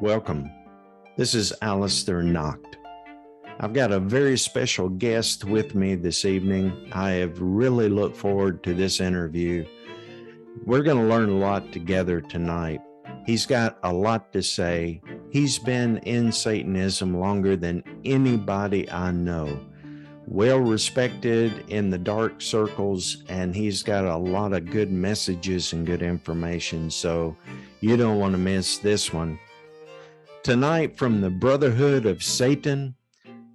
Welcome. This is Aleister Nacht. I've got a very special guest with me this evening. I have really looked forward to this interview. We're going to learn a lot together tonight. He's got a lot to say. He's been in Satanism longer than anybody I know. Well respected in the dark circles, and he's got a lot of good messages and good information, so you don't want to miss this one. Tonight, from the Brotherhood of Satan,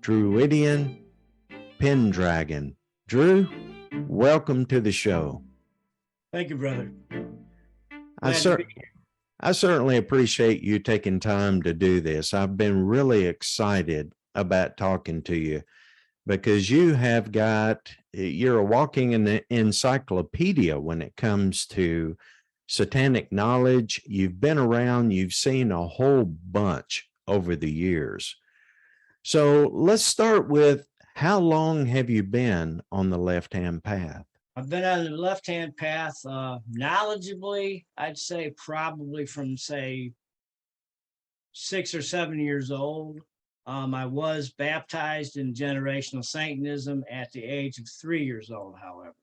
Druwydion Pendragon. Drew, welcome to the show. Thank you, brother. I certainly appreciate you taking time to do this. I've been really excited about talking to you because you're a walking encyclopedia when it comes to satanic knowledge. You've been around, you've seen a whole bunch over the years. So let's start with, how long have you been on the left-hand path? I've been on the left-hand path knowledgeably, I'd say probably from, say, 6 or 7 years old. I was baptized in Generational Satanism at the age of 3 years old, however.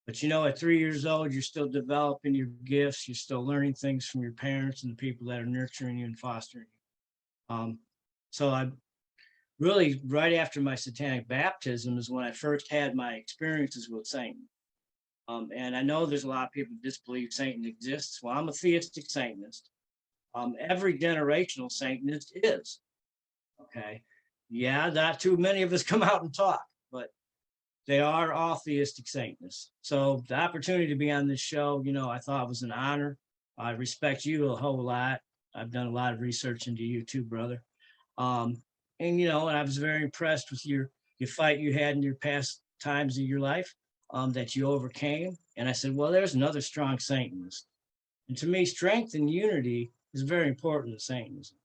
But you know, at 3 years old, you're still developing your gifts. You're still learning things from your parents and the people that are nurturing you and fostering you. So I really, right after my satanic baptism is when I first had my experiences with Satan. And I know there's a lot of people who disbelieve Satan exists. Well, I'm a Theistic Satanist. Every generational Satanist is. Okay. Yeah, not too many of us come out and talk, but they are all Theistic Satanists. So the opportunity to be on this show, you know, I thought was an honor. I respect you a whole lot. I've done a lot of research into you too, brother. And, you know, I was very impressed with your fight you had in your past times of your life that you overcame. And I said, well, there's another strong Satanist. And to me, strength and unity is very important in Satanism.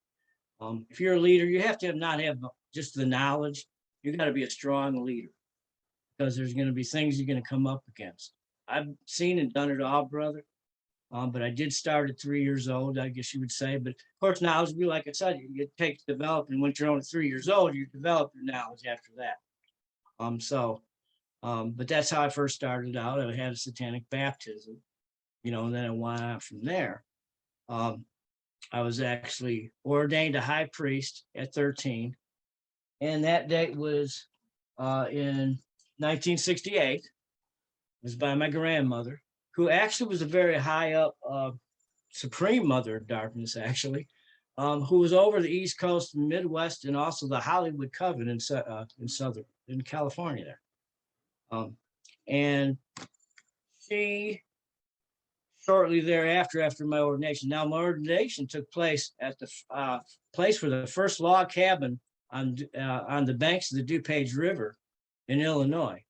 If you're a leader, you have to not have just the knowledge. You got to be a strong leader, because there's going to be things you're going to come up against. I've seen and done it all, brother. But I did start at 3 years old, I guess you would say. But of course, knowledge, like I said, it takes development. Once you're only 3 years old, you develop your knowledge after that. But that's how I first started out. I had a satanic baptism, you know, and then I went on from there. I was actually ordained a high priest at 13. And that date was in 1968. It was by my grandmother, who actually was a very high up supreme mother of darkness, actually, who was over the East Coast and Midwest, and also the Hollywood Coven in California there. And she, shortly thereafter, after my ordination, now my ordination took place at the place where the first log cabin on the banks of the DuPage River in Illinois.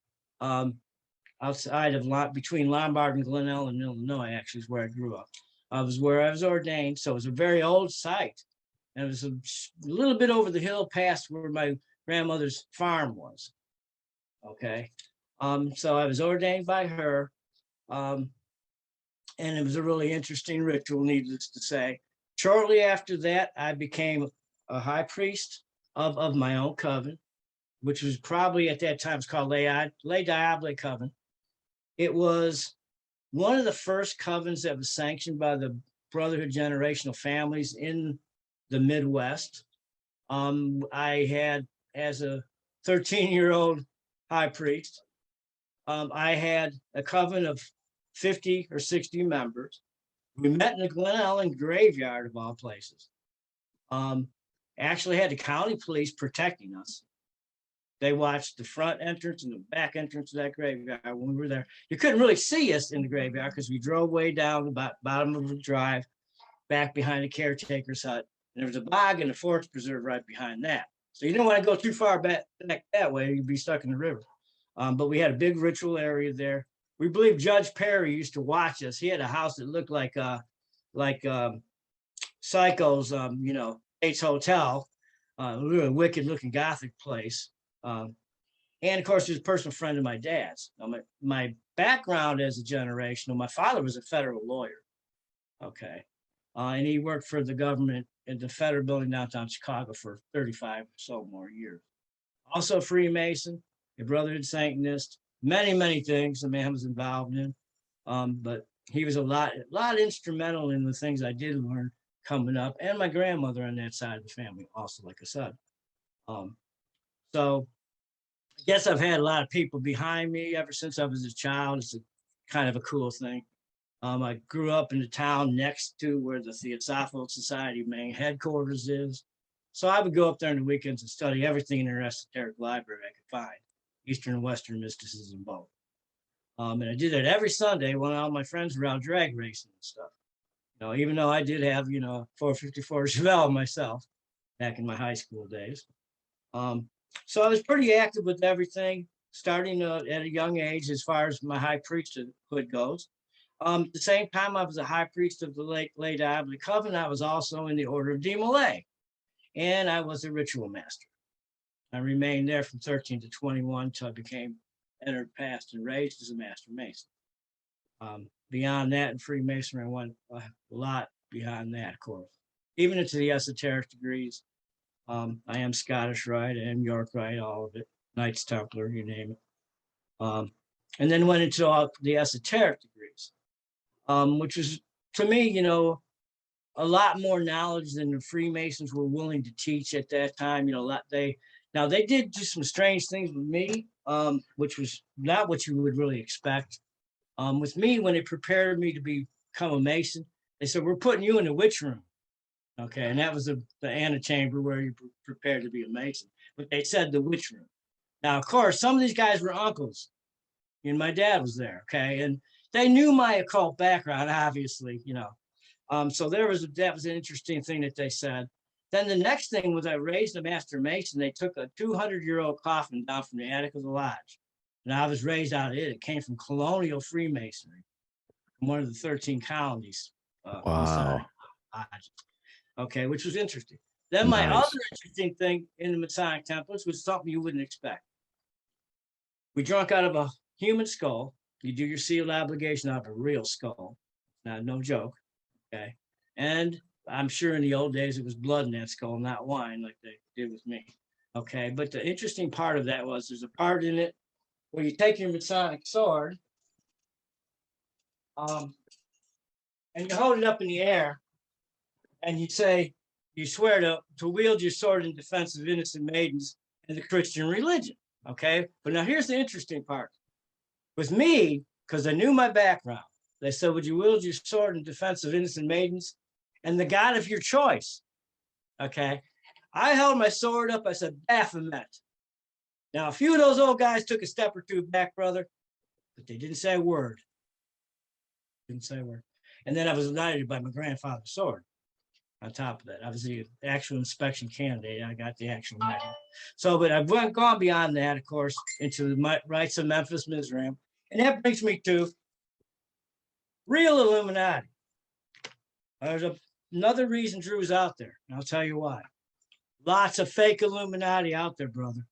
Outside of between Lombard and Glen Ellen, Illinois, actually is where I grew up. I was where I was ordained, so it was a very old site, and it was a little bit over the hill past where my grandmother's farm was. Okay, so I was ordained by her, and it was a really interesting ritual, needless to say. Shortly after that, I became a high priest of my own coven, which was probably at that time, it's called Le Diable Coven. It was one of the first covens that was sanctioned by the Brotherhood Generational Families in the Midwest. I had, as a 13-year-old high priest, I had a coven of 50 or 60 members. We met in the Glen Ellen graveyard, of all places. Actually had the county police protecting us. They watched the front entrance and the back entrance of that graveyard when we were there. You couldn't really see us in the graveyard because we drove way down the bottom of the drive, back behind the caretaker's hut. And there was a bog and a forest preserve right behind that. So you didn't want to go too far back that way, you'd be stuck in the river. But we had a big ritual area there. We believe Judge Perry used to watch us. He had a house that looked like Psycho's, you know, Bates Hotel, a really wicked looking Gothic place. And of course, he was a personal friend of my dad's. Now, my background as a generational, my father was a federal lawyer. Okay. And he worked for the government in the federal building downtown Chicago for 35 or so more years. Also Freemason, a Brotherhood Satanist, many, many things the man was involved in. But he was a lot instrumental in the things I did learn coming up, and my grandmother on that side of the family also, like I said. So I guess I've had a lot of people behind me ever since I was a child. It's kind of a cool thing. I grew up in the town next to where the Theosophical Society main headquarters is. So I would go up there on the weekends and study everything in their esoteric library I could find, Eastern and Western mysticism both. And I did that every Sunday when all my friends were out drag racing and stuff. You know, even though I did have, 454 Chevelle myself back in my high school days. So I was pretty active with everything, starting at a young age as far as my high priesthood goes. At the same time, I was a high priest of the Late Obly Covenant. I was also in the Order of Demolay, and I was a ritual master. I remained there from 13 to 21 until I became entered, passed, and raised as a Master Mason. Beyond that, in Freemasonry, I went a lot beyond that, of course, even into the esoteric degrees. I am Scottish Rite, I am York Rite, all of it, Knights Templar, you name it. And then went into all the esoteric degrees, which is, to me, a lot more knowledge than the Freemasons were willing to teach at that time. They did do some strange things with me, which was not what you would really expect. With me, when they prepared me to become a Mason, they said, we're putting you in the witch room. Okay, and that was the antechamber where you prepared to be a Mason. But they said the witch room. Now, of course, some of these guys were uncles, and my dad was there, okay? And they knew my occult background, obviously, So that was an interesting thing that they said. Then the next thing was I raised a Master Mason. They took a 200-year-old coffin down from the attic of the lodge. And I was raised out of it. It came from colonial Freemasonry, from one of the 13 colonies. Wow. Okay, which was interesting. Then my other interesting thing in the Masonic temples was something you wouldn't expect. We drunk out of a human skull. You do your sealed obligation out of a real skull. Now, no joke. Okay. And I'm sure in the old days it was blood in that skull, not wine like they did with me. Okay. But the interesting part of that was there's a part in it where you take your Masonic sword and you hold it up in the air and you say, you swear to wield your sword in defense of innocent maidens and the Christian religion. Okay. But now here's the interesting part. With me, because I knew my background, they said, would you wield your sword in defense of innocent maidens and the God of your choice? Okay. I held my sword up. I said, Baphomet. Now, a few of those old guys took a step or two back, brother, but they didn't say a word. Didn't say a word. And then I was knighted by my grandfather's sword. On top of that, I was the actual inspection candidate. I got the actual knighting. So, but I've gone beyond that, of course, into the rites of Memphis, Mizraim. And that brings me to real Illuminati. There's another reason Drew's out there, and I'll tell you why. Lots of fake Illuminati out there, brother.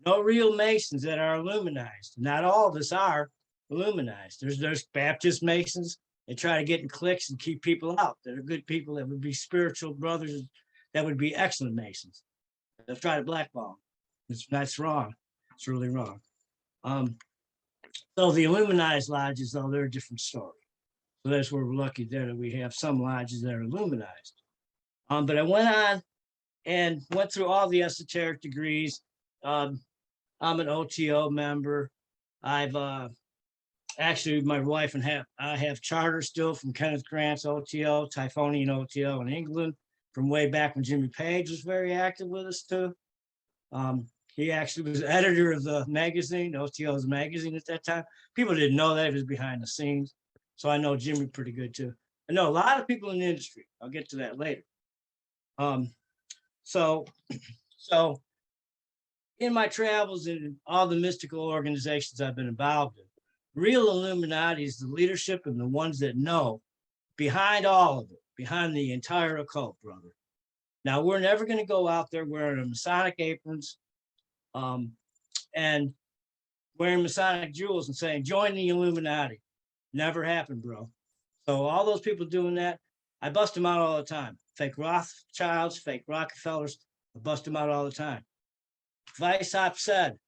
No real Masons that are Illuminized. Not all of us are Illuminized. There's Baptist Masons. They try to get in cliques and keep people out. That are good people that would be spiritual brothers that would be excellent Masons. They'll try to blackball them. That's wrong. It's really wrong. So the Illuminized lodges, though, they're a different story. So that's where we're lucky there that we have some lodges that are Illuminized. But I went on and went through all the esoteric degrees. I'm an OTO member. I've actually, my wife and I have charter still from Kenneth Grant's OTO, Typhonian OTO in England, from way back when Jimmy Page was very active with us too. He actually was editor of the magazine, OTO's magazine at that time. People didn't know that. He was behind the scenes. So I know Jimmy pretty good too. I know a lot of people in the industry. I'll get to that later. So in my travels and all the mystical organizations I've been involved in, real Illuminati is the leadership and the ones that know behind all of it, behind the entire occult, brother. Now, we're never going to go out there wearing Masonic aprons and wearing Masonic jewels and saying, join the Illuminati. Never happened, bro. So all those people doing that, I bust them out all the time. Fake Rothschilds, fake Rockefellers, I bust them out all the time. Weishaupt said,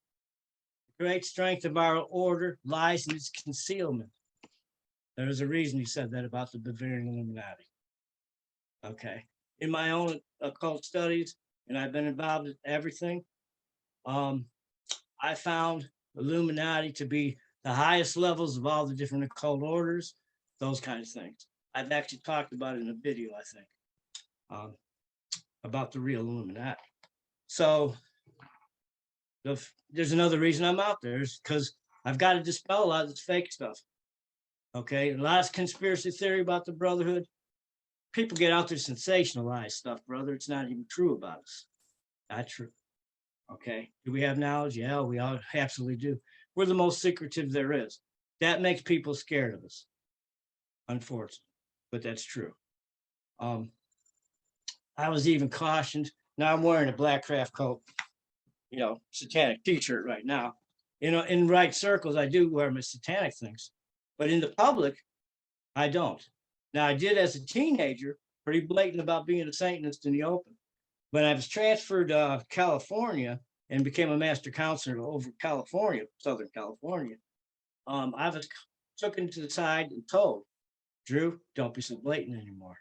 the great strength of our order lies in its concealment. There's a reason he said that about the Bavarian Illuminati. Okay. In my own occult studies, and I've been involved in everything, I found Illuminati to be the highest levels of all the different occult orders, those kind of things. I've actually talked about it in a video, I think, about the real Illuminati. So there's another reason I'm out there is because I've got to dispel a lot of this fake stuff. Okay, a lot of conspiracy theory about the Brotherhood. People get out there sensationalize stuff, brother. It's not even true about us. Not true. Okay. Do we have knowledge? Yeah, we all absolutely do. We're the most secretive there is. That makes people scared of us, unfortunately, but that's true. I was even cautioned. Now I'm wearing a black craft coat, Satanic t-shirt right now. In right circles, I do wear my Satanic things, but in the public, I don't. Now I did as a teenager, pretty blatant about being a Satanist in the open. When I was transferred to California and became a master counselor over California, Southern California, I was taken to the side and told, Drew, don't be so blatant anymore.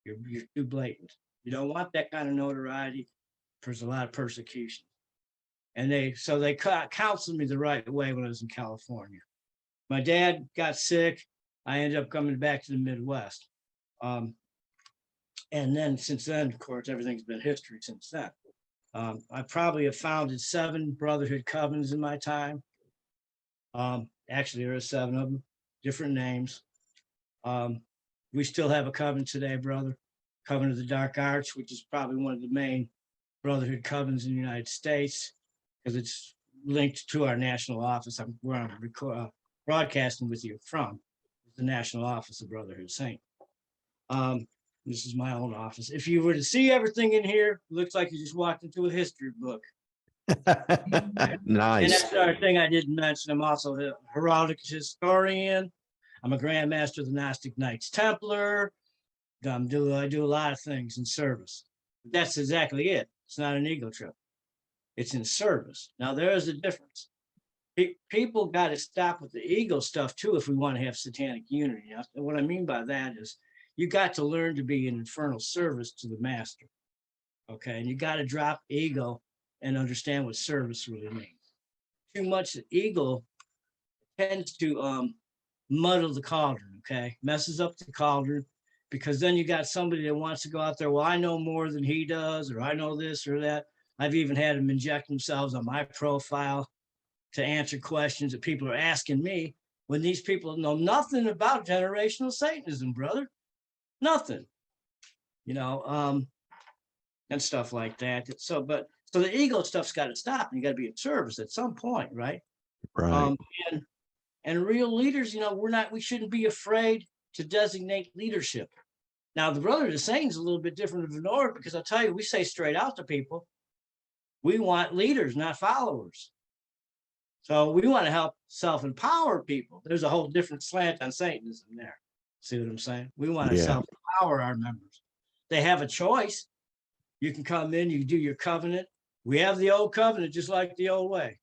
You're too blatant. You don't want that kind of notoriety. There's a lot of persecution. And they counseled me the right way when I was in California. My dad got sick. I ended up coming back to the Midwest. And then since then, of course, everything's been history since then. I probably have founded 7 Brotherhood covens in my time. Actually, there are 7 of them, different names. We still have a coven today, brother. Coven of the Dark Arts, which is probably one of the main Brotherhood covens in the United States, because it's linked to our national office. Where I'm broadcasting with you from the National Office of Brotherhood of Satan. This is my own office. If you were to see everything in here, it looks like you just walked into a history book. Nice. And that's another thing I didn't mention. I'm also a heraldic historian. I'm a Grand Master of the Gnostic Knights Templar. I do a lot of things in service. That's exactly it. It's not an ego trip. It's in service. Now, there is a difference. People got to stop with the ego stuff, too, if we want to have satanic unity. And what I mean by that is you got to learn to be in infernal service to the master. Okay? And you got to drop ego and understand what service really means. Too much ego tends to muddle the cauldron, okay? Messes up the cauldron, because then you got somebody that wants to go out there, well, I know more than he does, or I know this or that. I've even had them inject themselves on my profile to answer questions that people are asking me when these people know nothing about generational Satanism, brother. Nothing, and stuff like that. So the ego stuff's got to stop, and you got to be in service at some point, right? Right. And real leaders, we shouldn't be afraid to designate leadership. Now, the Brotherhood of Satan is a little bit different than the North, because I'll tell you, we say straight out to people, we want leaders, not followers. So we want to help self-empower people. There's a whole different slant on Satanism there. See what I'm saying? We want to self-empower our members. They have a choice. You can come in, you do your covenant. We have the old covenant, just like the old way.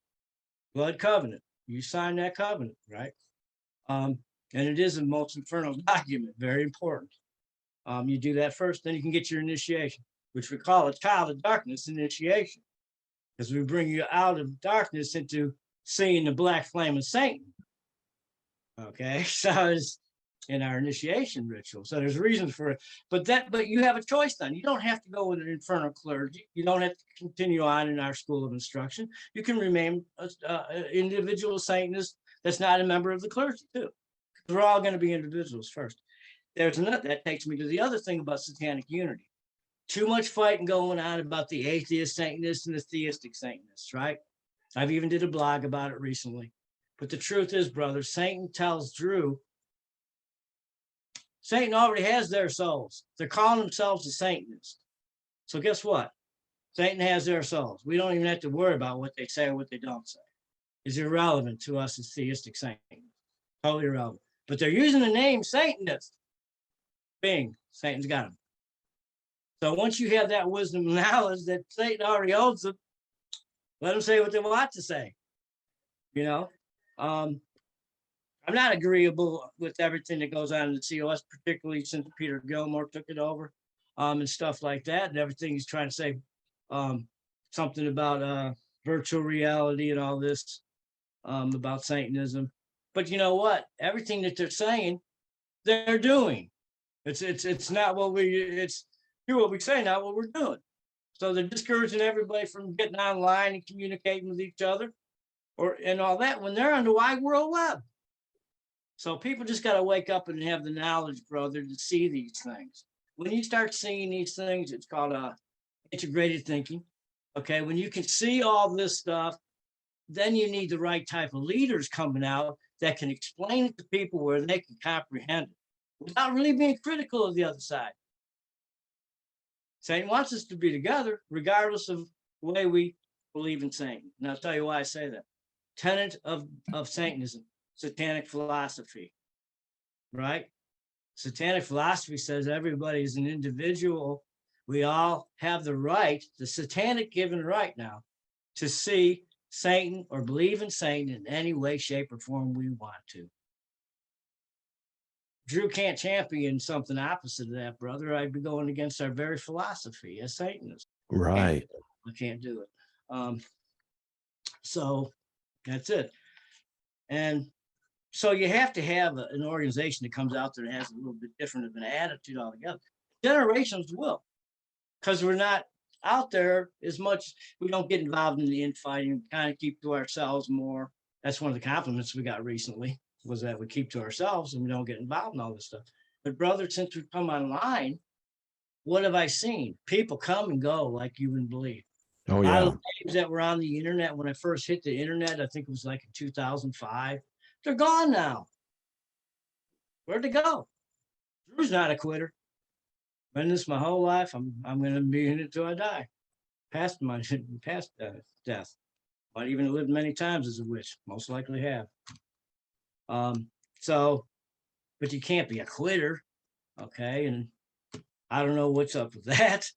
Blood covenant. You sign that covenant, right? And it is a most infernal document, very important. You do that first, then you can get your initiation, which we call a child of darkness initiation, because we bring you out of darkness into seeing the black flame of Satan. Okay, so it's in our initiation ritual. So there's reasons for it, but you have a choice then. You don't have to go with an infernal clergy. You don't have to continue on in our school of instruction. You can remain an individual Satanist that's not a member of the clergy too. We're all going to be individuals first. That takes me to the other thing about satanic unity. Too much fighting going on about the atheist Satanists and the theistic Satanists, right? I've even did a blog about it recently. But the truth is, brother, Satan tells Drew, Satan already has their souls. They're calling themselves a Satanist. So guess what? Satan has their souls. We don't even have to worry about what they say or what they don't say. It's irrelevant to us as theistic Satanists. Totally irrelevant. But they're using the name Satanist. Bing, Satan's got them. So once you have that wisdom and knowledge that Satan already owns them, let them say what they want to say. You know, I'm not agreeable with everything that goes on in the COS, particularly since Peter Gilmore took it over, and stuff like that, and everything he's trying to say, something about virtual reality and all this, about Satanism. But you know what? Everything that they're saying, they're doing. It's not what it's do what we say, not what we're doing. So they're discouraging everybody from getting online and communicating with each other, and all that when they're on the wide world web. So people just got to wake up and have the knowledge, brother, to see these things. When you start seeing these things, it's called integrated thinking. Okay, when you can see all this stuff, then you need the right type of leaders coming out that can explain it to people where they can comprehend it without really being critical of the other side. Satan wants us to be together, regardless of the way we believe in Satan. And I'll tell you why I say that. Tenet of Satanism, Satanic philosophy, right? Satanic philosophy says everybody is an individual. We all have the right, the Satanic given right now, to see Satan or believe in Satan in any way, shape, or form we want to. Drew can't champion something opposite of that, brother. I'd be going against our very philosophy as Satanists. Right. I can't do it. So that's it. And so you have to have an organization that comes out there that has a little bit different of an attitude altogether. Generations will, because we're not out there as much. We don't get involved in the infighting. We kind of keep to ourselves more. That's one of the compliments we got recently, was that we keep to ourselves and we don't get involved in all this stuff. But brother, since we've come online, what have I seen? People come and go like you wouldn't believe. Oh, A yeah. lot of names that were on the internet when I first hit the internet, I think it was like in 2005, they're gone now. Where'd they go? Drew's not a quitter. Been in this my whole life. I'm going to be in it till I die. Past death. Might even have lived many times as a witch. Most likely have. So, but you can't be a quitter, okay? And I don't know what's up with that.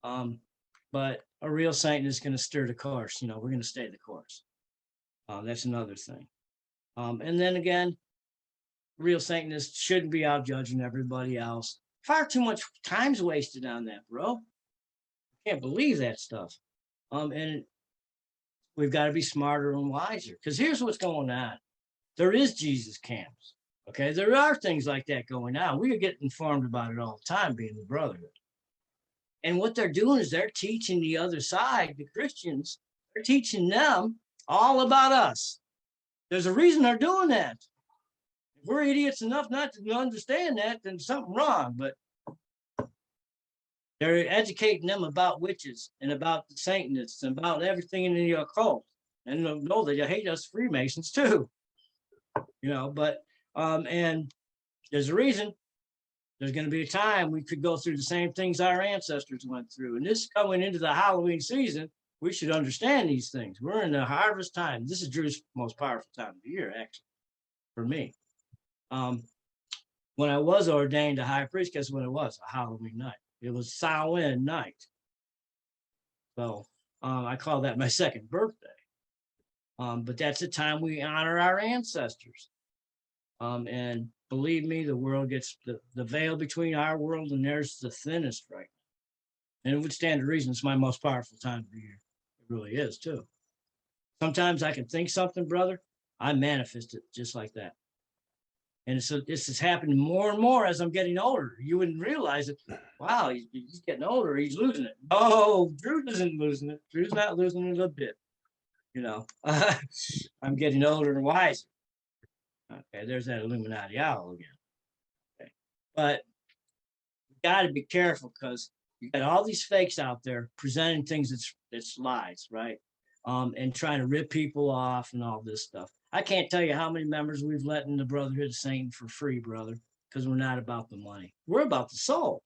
But a real Satanist is going to stir the course. You know, we're going to stay the course. That's another thing. And then again, real Satanists shouldn't be out judging everybody else. Far too much time's wasted on that, bro. Can't believe that stuff. And we've got to be smarter and wiser, because here's what's going on. There is Jesus camps. Okay, there are things like that going on. We get informed about it all the time, being the Brotherhood. And what they're doing is they're teaching the other side, the Christians, they're teaching them all about us. There's a reason they're doing that. If we're idiots enough not to understand that, then something wrong. But they're educating them about witches and about the Satanists and about everything in the occult. And know that you hate us Freemasons too. You know, but and there's a reason. There's going to be a time we could go through the same things our ancestors went through. And this coming into the Halloween season, we should understand these things. We're in the harvest time. This is Drew's most powerful time of the year, actually, for me. When I was ordained a high priest, guess what it was? A Halloween night. It was Samhain night. So I call that my second birthday. But that's the time we honor our ancestors. And believe me, the world gets the veil between our world and theirs is the thinnest right now. And it would stand to reason it's my most powerful time of the year. It really is too. Sometimes I can think something, brother, I manifest it just like that. And so this is happening more and more as I'm getting older. You wouldn't realize it. Wow, he's getting older. He's losing it. Oh, Drew isn't losing it. Drew's not losing it a bit. You know, I'm getting older and wiser. Okay, there's that Illuminati owl again. Okay. But you got to be careful, because you got all these fakes out there presenting things that's lies, right? And trying to rip people off and all this stuff. I can't tell you how many members we've let in the Brotherhood of Satan for free, brother, because we're not about the money. We're about the soul.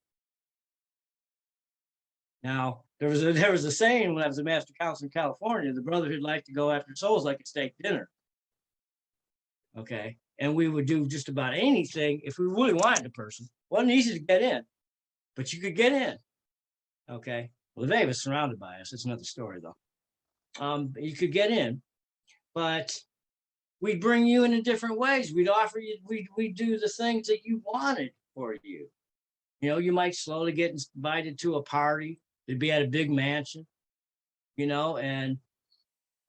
Now, there was a saying when I was a master counselor in California, the Brotherhood liked to go after souls like a steak dinner. Okay. and we would do just about anything if we really wanted the person. Wasn't easy to get in, but you could get in. Okay. Well, they was surrounded by us. It's another story, though. You could get in, but we'd bring you in different ways. We'd offer you, we'd do the things that you wanted for you. You know, you might slowly get invited to a party. It'd be at a big mansion, you know, and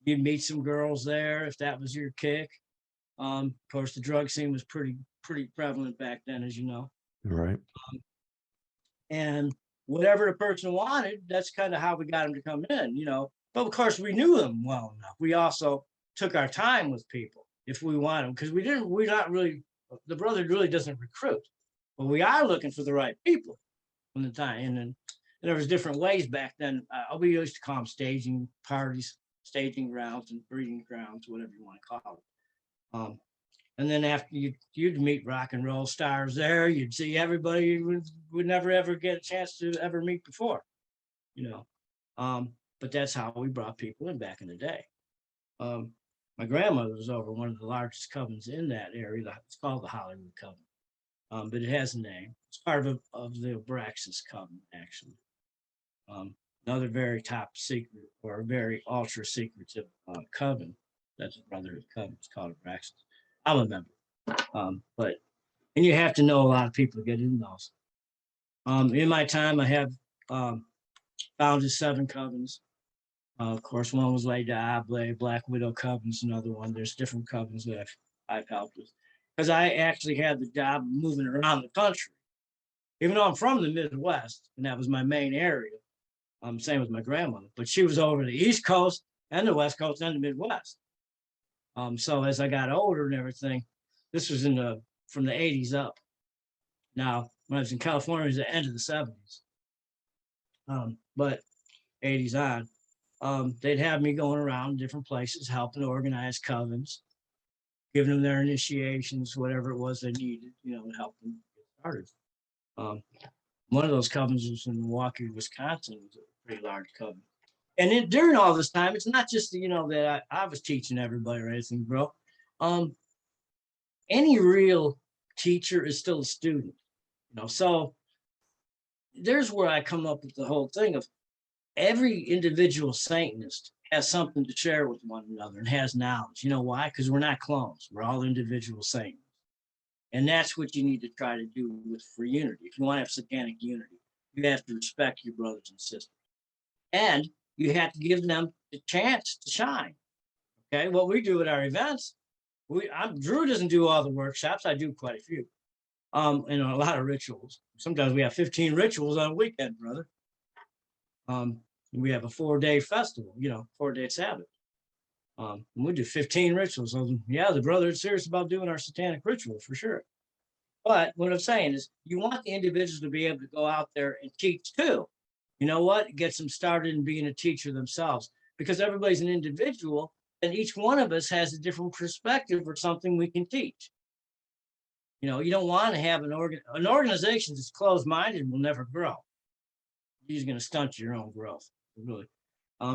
you'd meet some girls there if that was your kick. Of course, the drug scene was pretty prevalent back then, as you know. Right. And whatever the person wanted, that's kind of how we got them to come in, you know. But of course, we knew them well enough. We also took our time with people if we want them, because we're not really, the Brotherhood really doesn't recruit, but we are looking for the right people from the time. And then there was different ways back then. We used to call them staging parties, staging grounds and breeding grounds, whatever you want to call it. And then after you'd meet rock and roll stars there, you'd see everybody you would never ever get a chance to ever meet before, you know. But that's how we brought people in back in the day. My grandmother was over one of the largest covens in that area. It's called the Hollywood Coven, but it has a name. It's part of the Abraxas Coven, actually. Another very top secret or very ultra secretive coven. That's a Brotherhood Coven. It's called Abraxas. I'm a member, and you have to know a lot of people to get in those. In my time, I have founded 7 covens. Of course, one was laid to Oblate, Black Widow covens, another one. There's different covens that I've helped with, because I actually had the job of moving around the country. Even though I'm from the Midwest, and that was my main area. Same with my grandmother, but she was over the East Coast and the West Coast and the Midwest. So as I got older and everything, this was from the 80s up. Now, when I was in California, it was the end of the 70s. But 80s on, they'd have me going around different places, helping organize covens, giving them their initiations, whatever it was they needed, you know, to help them get started. One of those covens was in Milwaukee, Wisconsin. It was a pretty large coven. And then during all this time, it's not just, you know, that I was teaching everybody or anything, bro. Any real teacher is still a student, you know. So there's where I come up with the whole thing of every individual Satanist has something to share with one another and has knowledge. You know why? Because we're not clones. We're all individual Satanists. And that's what you need to try to do for unity. If you want to have satanic unity, you have to respect your brothers and sisters. And you have to give them the chance to shine. Okay, what we do at our events, Drew doesn't do all the workshops. I do quite a few, and a lot of rituals. Sometimes we have 15 rituals on a weekend, brother. We have a 4-day festival, you know, 4-day Sabbath. And we do 15 rituals. So yeah, the brother is serious about doing our satanic ritual for sure. But what I'm saying is you want the individuals to be able to go out there and teach too. You know what? It gets them started in being a teacher themselves, because everybody's an individual and each one of us has a different perspective or something we can teach. You know, you don't want to have an organization that's closed-minded will never grow. You're going to stunt your own growth, really,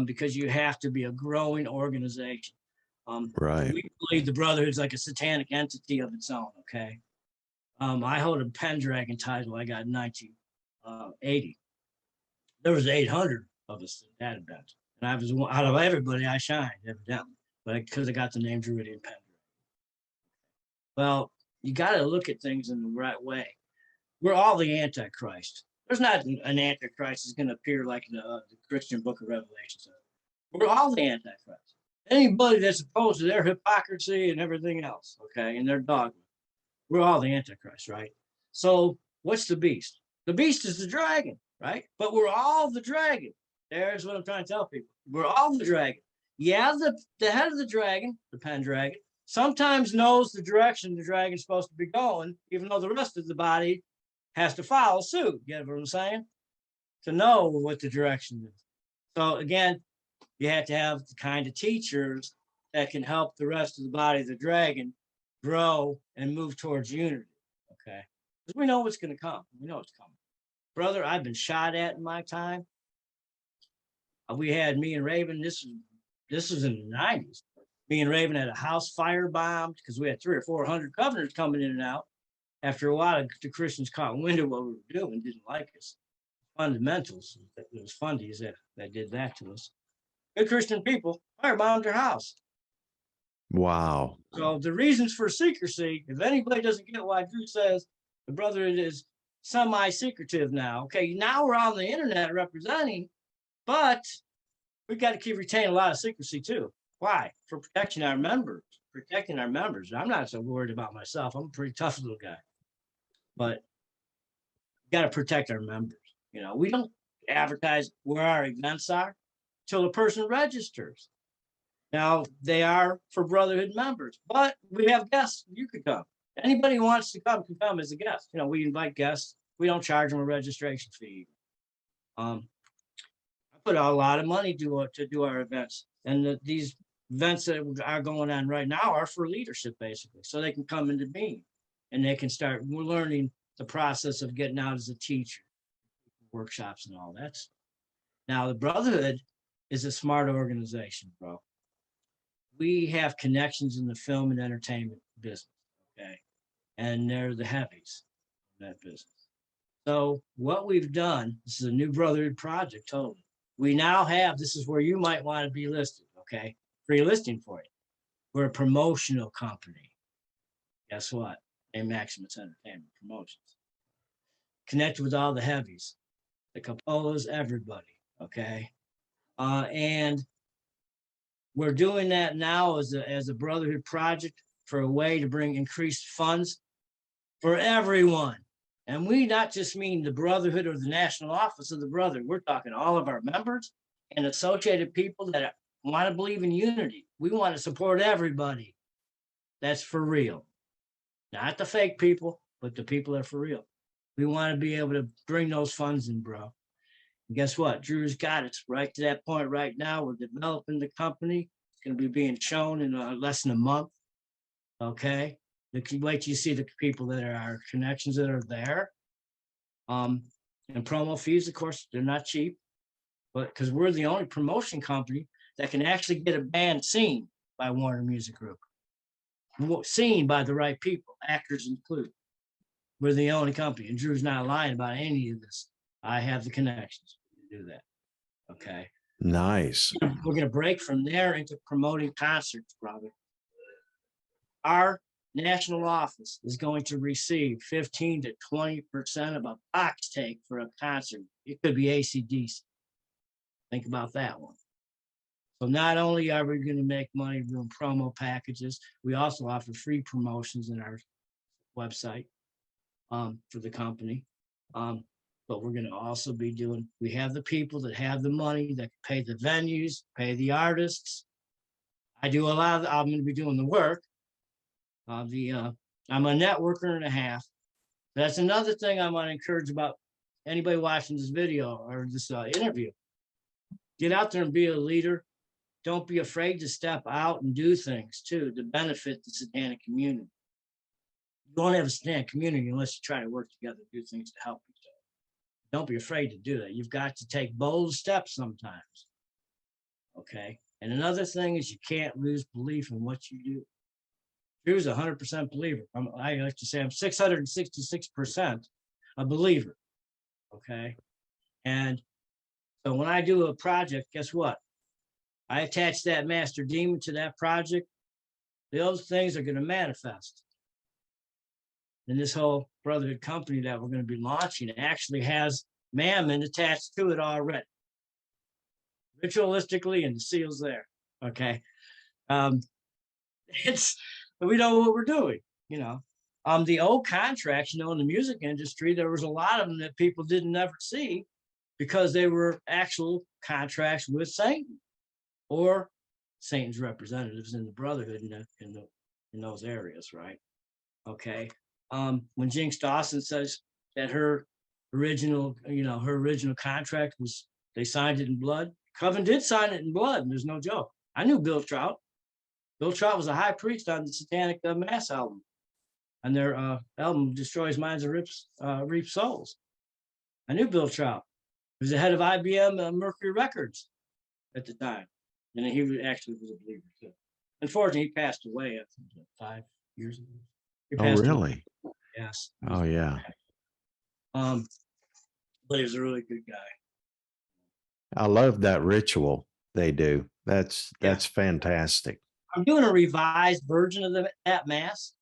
because you have to be a growing organization. Right. We believe the Brotherhood's like a satanic entity of its own, okay? I hold a Pendragon title. I got in 1980. There was 800 of us at that event. And I was out of everybody, I shined, evidently, but because I got the name Druwydion Pendragon. Well, you got to look at things in the right way. We're all the Antichrist. There's not an Antichrist that's going to appear like the Christian book of Revelation. We're all the Antichrist. Anybody that's opposed to their hypocrisy and everything else, okay, and their dogma, we're all the Antichrist, right? So what's the beast? The beast is the dragon, right? But we're all the dragon. There's what I'm trying to tell people. We're all the dragon. Yeah, the head of the dragon, the Pendragon, sometimes knows the direction the dragon's supposed to be going, even though the rest of the body has to follow suit. You get what I'm saying? To know what the direction is. So again, you have to have the kind of teachers that can help the rest of the body of the dragon grow and move towards unity. Okay. Because we know what's going to come. We know it's coming. Brother, I've been shot at in my time. We had me and Raven, this was in the 90s. Me and Raven had a house firebombed because we had 300 or 400 governors coming in and out. After a while, the Christians caught wind of what we were doing, didn't like us. Fundamentals, it was fundies that did that to us. Good Christian people firebombed their house. Wow. So the reasons for secrecy, if anybody doesn't get why Drew says the Brotherhood is semi-secretive now, okay, now we're on the internet representing, but we got to keep retaining a lot of secrecy too. Why? For protecting our members. I'm not so worried about myself. I'm a pretty tough little guy. But we got to protect our members. You know, we don't advertise where our events are till the person registers. Now, they are for Brotherhood members, but we have guests. You could come. Anybody who wants to come can come as a guest. You know, we invite guests. We don't charge them a registration fee. I put out a lot of money to do our events. And these events that are going on right now are for leadership, basically, so they can come into being and they can start learning the process of getting out as a teacher, workshops and all that stuff. Now, the Brotherhood is a smart organization, bro. We have connections in the film and entertainment business, okay? And they're the heavies in that business. So what we've done, this is a new Brotherhood project, totally. We now have, this is where you might want to be listed, okay? Free listing for you. We're a promotional company. Guess what? A Maximus Entertainment Promotions. Connect with all the heavies, the Capolas, everybody, okay? And we're doing that now as a Brotherhood project for a way to bring increased funds for everyone. And we not just mean the Brotherhood or the National Office of the Brotherhood. We're talking all of our members and associated people that want to believe in unity. We want to support everybody. That's for real. Not the fake people, but the people that are for real. We want to be able to bring those funds in, bro. And guess what? Drew's got us right to that point right now. We're developing the company. It's going to be being shown in less than a month. Okay. Wait till you see the people that are our connections that are there. And promo fees, of course, they're not cheap, but because we're the only promotion company that can actually get a band seen by Warner Music Group, seen by the right people, actors included. We're the only company, and Drew's not lying about any of this. I have the connections to do that. Okay. Nice. We're going to break from there into promoting concerts, brother. Our national office is going to receive 15 to 20% of a box take for a concert. It could be AC/DC. Think about that one. So not only are we going to make money doing promo packages, we also offer free promotions in our website for the company. But we're going to also be doing, we have the people that have the money that pay the venues, pay the artists. I do a lot of, I'm going to be doing the work. I'm a networker and a half. That's another thing I want to encourage about anybody watching this video or this interview. Get out there and be a leader. Don't be afraid to step out and do things too to benefit the satanic community. You don't have a satanic community unless you try to work together, do things to help each other. Don't be afraid to do that. You've got to take bold steps sometimes. Okay. And another thing is you can't lose belief in what you do. Drew's a 100% believer. I like to say I'm 666% a believer. Okay. And so when I do a project, guess what? I attach that master demon to that project. Those things are going to manifest. And this whole Brotherhood company that we're going to be launching actually has Mammon attached to it already. Ritualistically, and the seal's there. Okay. We know what we're doing, you know. The old contracts, you know, in the music industry, there was a lot of them that people didn't ever see because they were actual contracts with Satan or Satan's representatives in the Brotherhood in those areas, right? Okay. When Jinx Dawson says that her original contract was, they signed it in blood. Coven did sign it in blood, and there's no joke. I knew Bill Trout. Bill Trout was a high priest on the Satanic Mass album, and their album Destroys Minds and Reaps Souls. I knew Bill Trout. He was the head of IBM Mercury Records at the time, and he actually was a believer too. Unfortunately, he passed away, I think, 5 years ago. He Oh, passed away. really? Yes. Oh, yeah. But he was a really good guy. I love that ritual they do. That's fantastic. I'm doing a revised version of that mass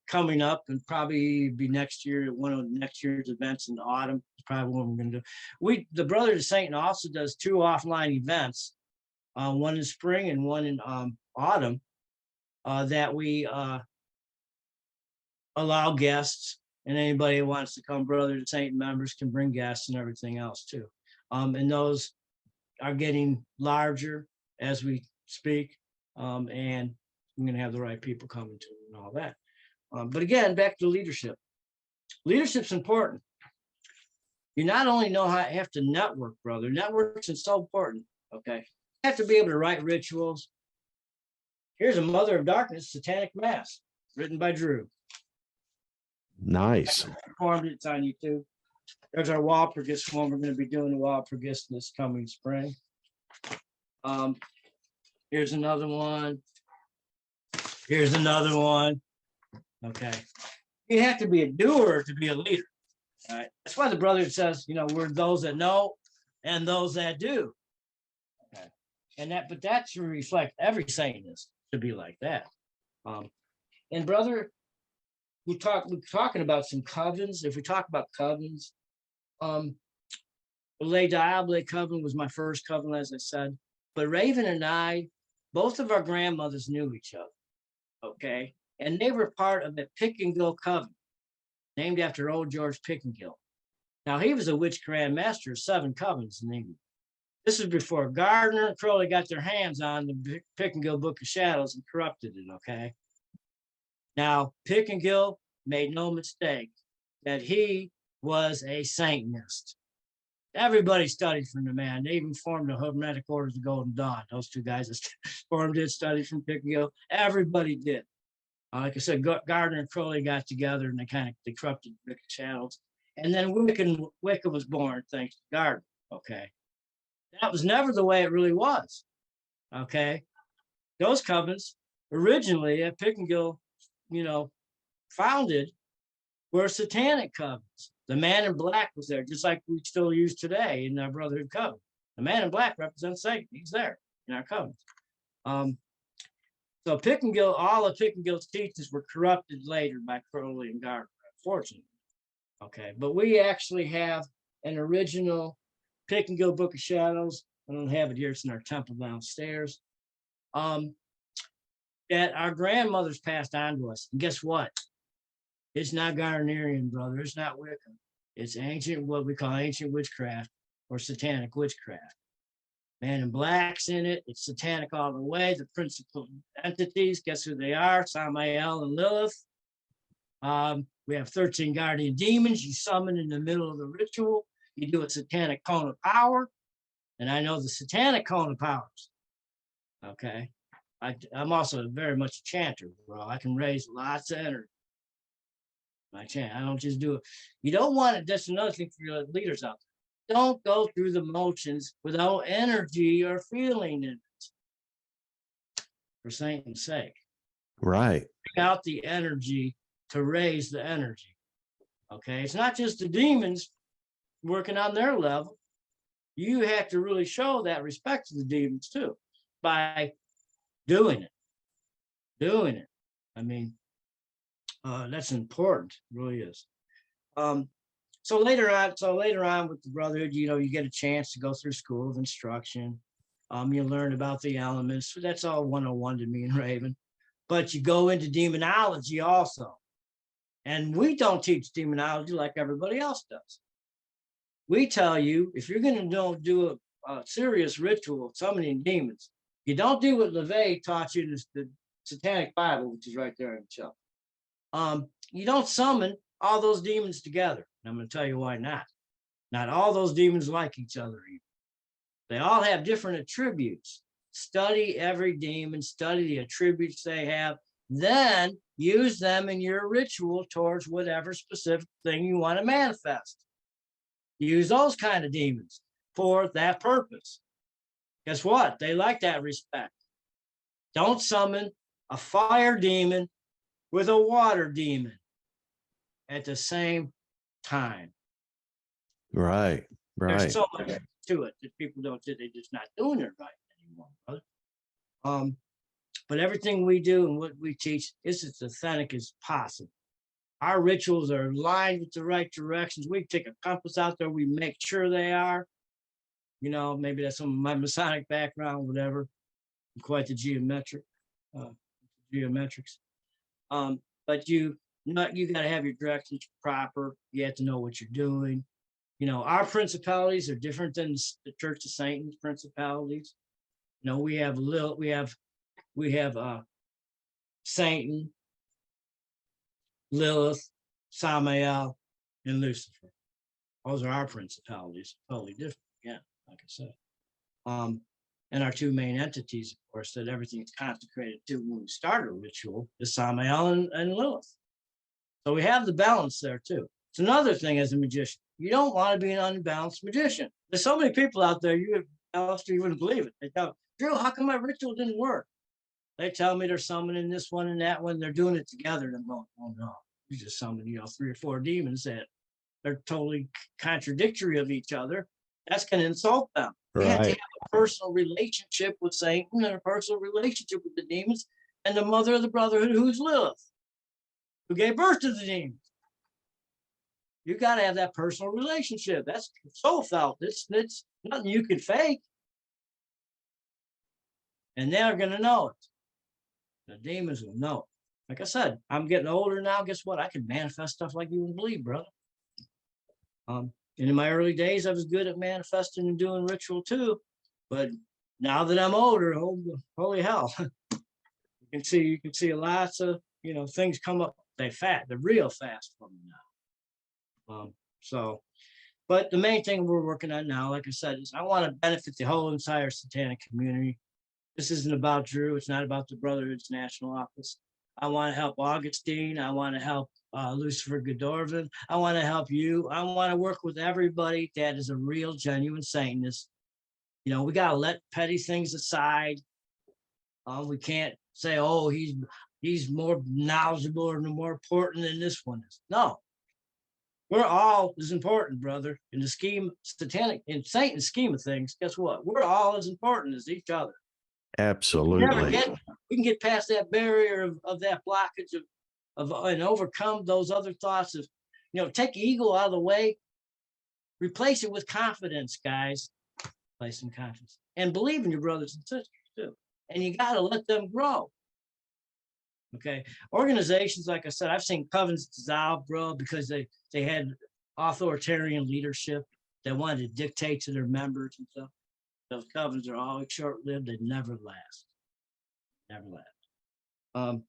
coming up, and probably be next year, one of next year's events in the autumn. It's probably what we're going to do. The Brotherhood of Satan also does 2 offline events, one in spring and one in autumn, that we allow guests, and anybody who wants to come. Brotherhood of Satan members can bring guests and everything else too. And those are getting larger as we speak, and I'm going to have the right people coming to and all that. But again, back to leadership. Leadership's important. You not only have to network, brother. Networks is so important. Okay, you have to be able to write rituals. Here's a Mother of Darkness Satanic Mass, written by Drew. Nice. Performed it. It's on YouTube. There's our Walpurgis one. We're going to be doing the Walpurgis this coming spring. Here's another one. Here's another one. Okay. You have to be a doer to be a leader. All right. That's why the brother says, we're those that know and those that do. Okay. But that should reflect every Satanist to be like that. And brother, we're talking about some covens. If we talk about covens, Le Diable coven was my first coven, as I said. But Raven and I, both of our grandmothers knew each other. Okay. And they were part of the Pick-and-Gill coven, named after old George Pick-and-Gill. Now, he was a witch grand master of 7 covens in England. This is before Gardner and Crowley got their hands on the Pick-and-Gill Book of Shadows and corrupted it, okay? Now, Pick-and-Gill made no mistake that he was a Satanist. Everybody studied from the man. They even formed the Hermetic Orders of the Golden Dawn. Those 2 guys that formed it, studied from Pick-and-Gill. Everybody did. Like I said, Gardner and Crowley got together and they corrupted the Book of Shadows. And then Wicca was born thanks to Gardner, okay? That was never the way it really was, okay? Those covens originally at Pick-and-Gill, founded were Satanic covens. The man in black was there, just like we still use today in our Brotherhood coven. The man in black represents Satan. He's there in our covens. So Pick-and-Gill, all of Pick-and-Gill's teachings were corrupted later by Crowley and Gardner, unfortunately. Okay, but we actually have an original Pick-and-Gill Book of Shadows. I don't have it here. It's in our temple downstairs. That our grandmothers passed on to us. And guess what? It's not Gardnerian, brother. It's not Wicca. It's what we call ancient witchcraft or Satanic witchcraft. Man in Black's in it. It's Satanic all the way. The principal entities, guess who they are? Samael and Lilith. We have 13 guardian demons you summon in the middle of the ritual. You do a Satanic cone of power. And I know the Satanic cone of powers. Okay. I'm also very much a chanter, bro. I can raise lots of energy. I don't just do it. You don't want it. That's another thing for your leaders out there. Don't go through the motions without energy or feeling in it. For Satan's sake. Right. Bring out the energy to raise the energy. Okay. It's not just the demons working on their level. You have to really show that respect to the demons too by doing it. I mean, that's important. It really is. So later on with the Brotherhood, you get a chance to go through school of instruction. You learn about the elements. So that's all 101 to me and Raven. But you go into demonology also. And we don't teach demonology like everybody else does. We tell you, if you're going to do a serious ritual of summoning demons, you don't do what LeVay taught you in the Satanic Bible, which is right there in the shelf. You don't summon all those demons together. And I'm going to tell you why not. Not all those demons like each other either. They all have different attributes. Study every demon, study the attributes they have, then use them in your ritual towards whatever specific thing you want to manifest. Use those kind of demons for that purpose. Guess what? They like that respect. Don't summon a fire demon with a water demon at the same time. Right. Right. There's so much to it that people don't do. They're just not doing it right anymore, brother. But everything we do and what we teach is as authentic as possible. Our rituals are aligned with the right directions. We take a compass out there. We make sure they are. You know, maybe that's some of my Masonic background, whatever. I'm quite the geometrics. But you got to have your directions proper. You have to know what you're doing. You know, our principalities are different than the Church of Satan's principalities. You know, we have Satan, Lilith, Samael, and Lucifer. Those are our principalities, totally different. Yeah, like I said. And our two main entities, of course, that everything's consecrated to when we start a ritual is Samael and Lilith. So we have the balance there too. It's another thing as a magician. You don't want to be an unbalanced magician. There's so many people out there, Aleister, you wouldn't believe it. They tell, Drew, how come my ritual didn't work? They tell me they're summoning this one and that one. They're doing it together. And I'm going, oh no, you just summoned, 3 or 4 demons that they're totally contradictory of each other. That's going to insult them. You have to have a personal relationship with Satan and a personal relationship with the demons and the mother of the Brotherhood, who's Lilith, who gave birth to the demons. You got to have that personal relationship. That's so felt. It's nothing you can fake. And they're going to know it. The demons will know it. Like I said, I'm getting older now. Guess what? I can manifest stuff like you wouldn't believe, brother. And in my early days, I was good at manifesting and doing ritual too. But now that I'm older, holy hell, you can see lots of things come up. They're real fast for me now. But the main thing we're working on now, like I said, is I want to benefit the whole entire satanic community. This isn't about Drew. It's not about the Brotherhood's national office. I want to help Augustine. I want to help Lucifer Godorvan. I want to help you. I want to work with everybody that is a real, genuine Satanist. We got to let petty things aside. We can't say, oh, he's more knowledgeable or more important than this one is. No. We're all as important, brother. In the scheme, in Satan's scheme of things, guess what? We're all as important as each other. Absolutely. We can get past that barrier of that blockage and overcome those other thoughts of, take ego out of the way, replace it with confidence, guys. Place some confidence and believe in your brothers and sisters too. And you got to let them grow. Okay. Organizations, like I said, I've seen covens dissolve, bro, because they had authoritarian leadership that wanted to dictate to their members and stuff. Those covens are always short-lived. They never last. Never last.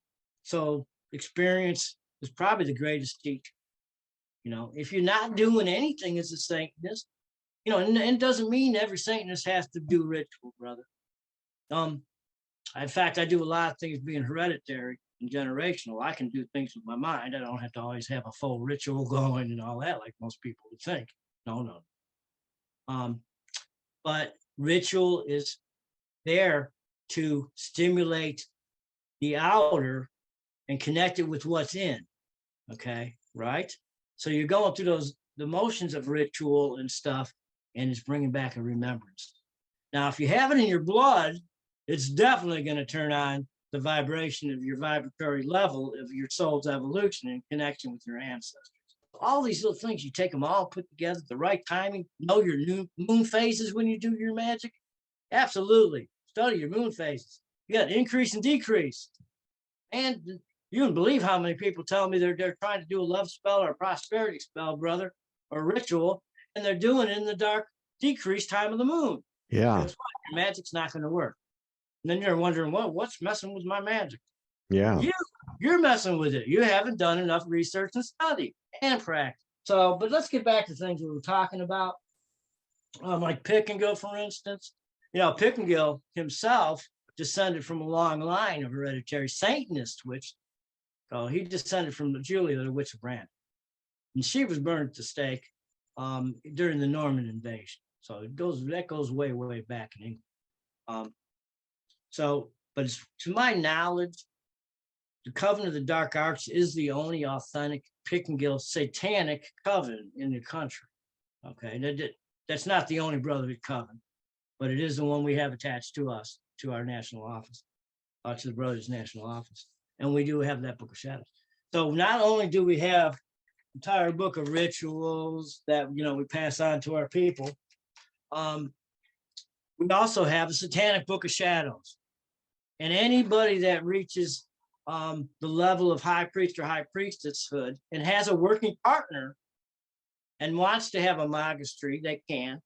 So experience is probably the greatest teacher. If you're not doing anything as a Satanist, and it doesn't mean every Satanist has to do ritual, brother. In fact, I do a lot of things being hereditary and generational. I can do things with my mind. I don't have to always have a full ritual going and all that like most people would think. No. But ritual is there to stimulate the outer and connect it with what's in. Okay, right? So you're going through the motions of ritual and stuff, and it's bringing back a remembrance. Now, if you have it in your blood, it's definitely going to turn on the vibration of your vibratory level of your soul's evolution and connection with your ancestors. All these little things, you take them all, put together at the right timing, know your new moon phases when you do your magic. Absolutely. Study your moon phases. You got increase and decrease. And you wouldn't believe how many people tell me they're trying to do a love spell or a prosperity spell, brother, or ritual, and they're doing it in the dark decrease time of the moon. Yeah. That's why your magic's not going to work. And then you're wondering, what's messing with my magic? Yeah. You're messing with it. You haven't done enough research and study and practice. So, but let's get back to things we were talking about. Like Pickengill, for instance. Pickengill himself descended from a long line of hereditary Satanist witch. He descended from Julia, the witch of Brandon. And she was burned at the stake during the Norman invasion. So that goes way, way back in England. So But to my knowledge, the Coven of the Dark Arts is the only authentic Pickengill satanic coven in the country. Okay, that's not the only Brotherhood coven, but it is the one we have attached to us, to our national office, to the Brotherhood's national office. And we do have that Book of Shadows. So not only do we have entire book of rituals that, you know, we pass on to our people, we also have a Satanic Book of Shadows. And anybody that reaches the level of high priest or high priestesshood and has a working partner and wants to have a magistry, they can,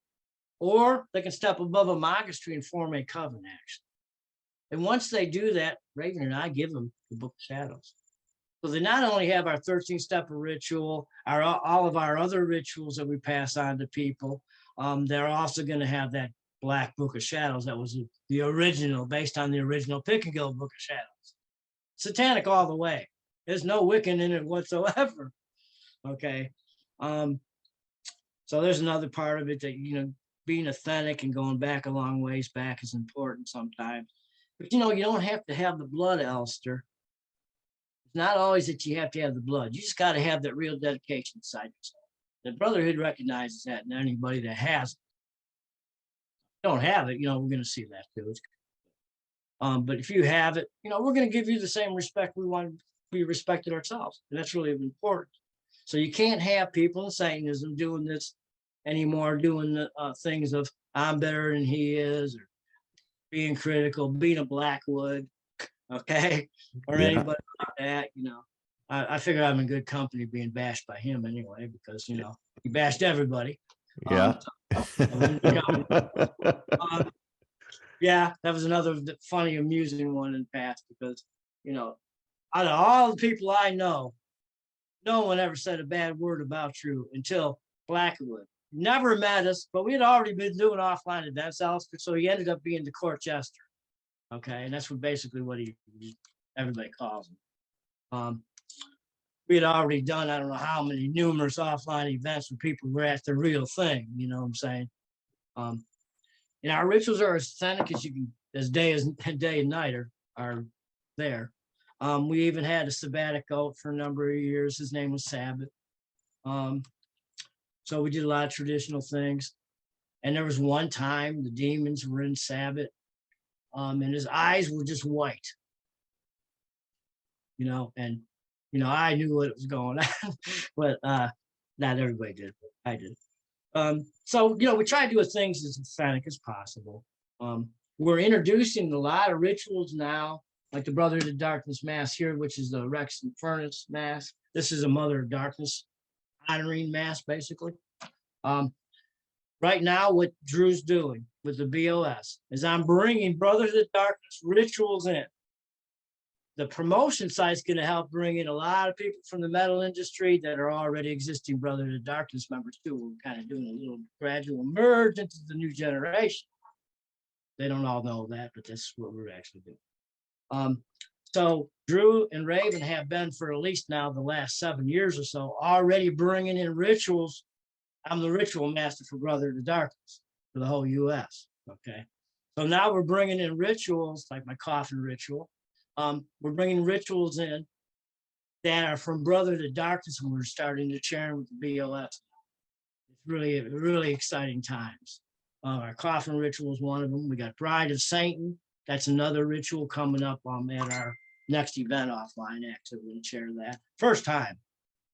or they can step above a magistry and form a coven, actually. And once they do that, Raven and I give them the Book of Shadows. So they not only have our 13-step ritual, all of our other rituals that we pass on to people, they're also going to have that Black Book of Shadows that was the original, based on the original Pickengill Book of Shadows. Satanic all the way. There's no Wiccan in it whatsoever. Okay. So there's another part of it that, you know, being authentic and going back a long ways back is important sometimes. But, you know, you don't have to have the blood, Aleister. It's not always that you have to have the blood. You just got to have that real dedication inside yourself. The Brotherhood recognizes that, and anybody that has it. Don't have it, you know, we're going to see that too. But if you have it, you know, we're going to give you the same respect we want to be respected ourselves. And that's really important. So you can't have people in Satanism doing this anymore, doing the things of I'm better than he is, or being critical, being a Blackwood, okay, or anybody like that. You know, I figure I'm in good company being bashed by him anyway, because, you know, he bashed everybody. Yeah. Yeah, that was another funny, amusing one in the past, because, you know, out of all the people I know, no one ever said a bad word about you until Blackwood. Never met us, but we had already been doing offline events, Aleister, so he ended up being the court jester. Okay, and that's basically what everybody calls him. We had already done, I don't know how many numerous offline events where people were at the real thing, you know what I'm saying? And our rituals are as authentic as you can, as day and night are there. We even had a sabbatic goat for a number of years. His name was Sabbath. So we did a lot of traditional things. And there was one time the demons were in Sabbath, and his eyes were just white. You know, and, you know, I knew what was going on, but not everybody did, but I did. So, you know, we try to do things as authentic as possible. We're introducing a lot of rituals now, like the Brotherhood of Darkness Mass here, which is the Rex and Furnace Mass. This is a Mother of Darkness honoring Mass, basically. Right now, what Drew's doing with the BOS is I'm bringing Brotherhood of Darkness rituals in. The promotion side is going to help bring in a lot of people from the metal industry that are already existing Brotherhood of Darkness members too. We're kind of doing a little gradual merge into the new generation. They don't all know that, but that's what we're actually doing. So Drew and Raven have been for at least now the last 7 years or so already bringing in rituals. I'm the ritual master for Brotherhood of Darkness for the whole U.S. Okay, so now we're bringing in rituals like my coffin ritual. We're bringing rituals in that are from Brotherhood of Darkness, and we're starting to share them with the BOS. It's really, really exciting times. Our coffin ritual is one of them. We got Bride of Satan. That's another ritual coming up at our next event offline. Actually, we're going to share that. First time.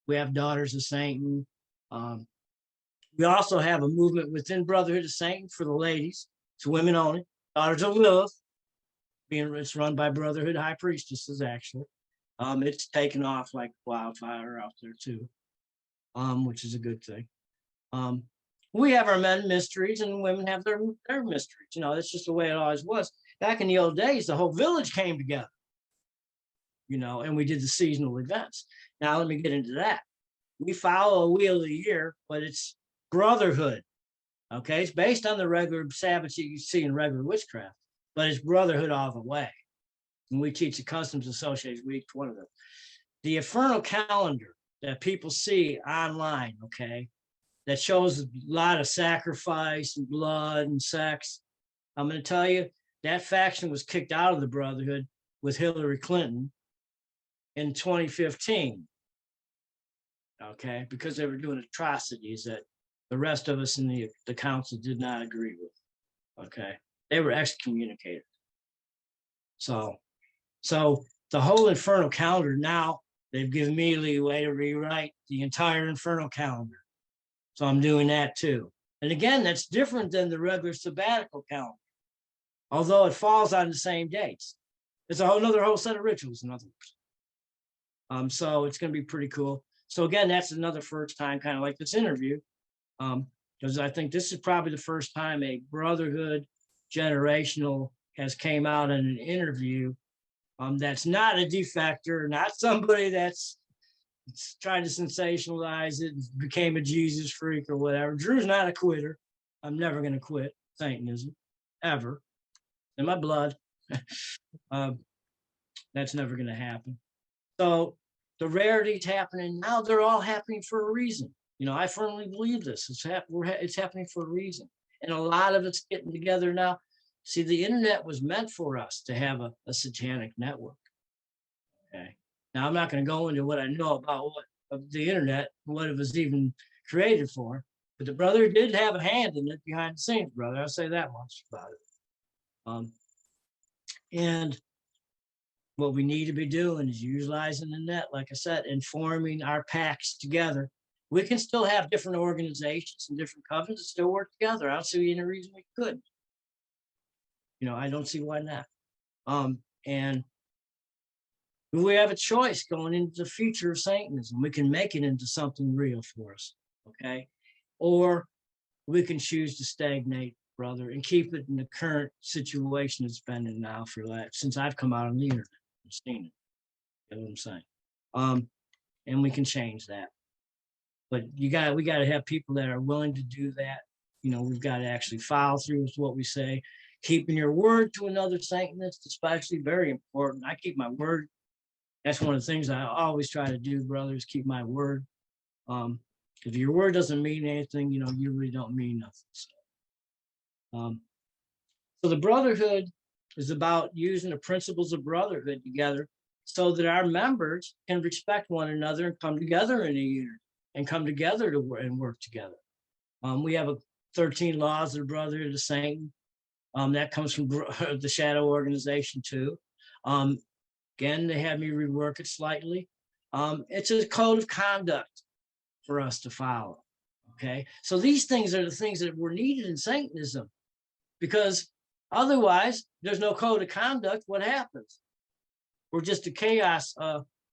We have Daughters of Satan. We also have a movement within Brotherhood of Satan for the ladies. It's women only. Daughters of Lilith. It's run by Brotherhood High Priestesses, actually. It's taken off like wildfire out there too, which is a good thing. We have our men mysteries and women have their mysteries. You know, that's just the way it always was. Back in the old days, the whole village came together, you know, and we did the seasonal events. Now, let me get into that. We follow a wheel of the year, but it's Brotherhood. Okay, it's based on the regular Sabbaths that you see in regular witchcraft, but it's Brotherhood all the way. And we teach the customs associated with each one of them. The infernal calendar that people see online, okay, that shows a lot of sacrifice and blood and sex. I'm going to tell you, that faction was kicked out of the Brotherhood with Hillary Clinton in 2015. Okay, because they were doing atrocities that the rest of us in the council did not agree with. Okay, they were excommunicated. So the whole infernal calendar now, they've given me leeway to rewrite the entire infernal calendar. So I'm doing that too. And again, that's different than the regular sabbatical calendar, although it falls on the same dates. It's another whole set of rituals, in other words. So it's going to be pretty cool. So again, that's another first time, kind of like this interview, because I think this is probably the first time a Brotherhood generational has came out in an interview that's not a defector, not somebody that's trying to sensationalize it, became a Jesus freak or whatever. Drew's not a quitter. I'm never going to quit Satanism, ever. In my blood. That's never going to happen. So the rarities happening now, they're all happening for a reason. You know, I firmly believe this. It's happening for a reason. And a lot of it's getting together now. See, the internet was meant for us to have a satanic network. Okay. Now, I'm not going to go into what I know about the internet, what it was even created for, but the brother did have a hand in it behind the scenes, brother. I'll say that much about it. And what we need to be doing is utilizing the net, like I said, and forming our packs together. We can still have different organizations and different covenants that still work together. I don't see any reason we couldn't. You know, I don't see why not. And we have a choice going into the future of Satanism. We can make it into something real for us, okay? Or we can choose to stagnate, brother, and keep it in the current situation it's been in now for since I've come out on the internet and seen it. You know what I'm saying? And we can change that. But we got to have people that are willing to do that. You know, we've got to actually follow through with what we say. Keeping your word to another Satanist, especially, very important. I keep my word. That's one of the things I always try to do, brothers, keep my word. If your word doesn't mean anything, you know, you really don't mean nothing. So the Brotherhood is about using the principles of brotherhood together so that our members can respect one another and come together in a unity and come together to work together. We have 13 laws of the Brotherhood of Satan. That comes from the Shadow organization too. Again, they had me rework it slightly. It's a code of conduct for us to follow. Okay, so these things are the things that were needed in Satanism, because otherwise there's no code of conduct. What happens? We're just a chaos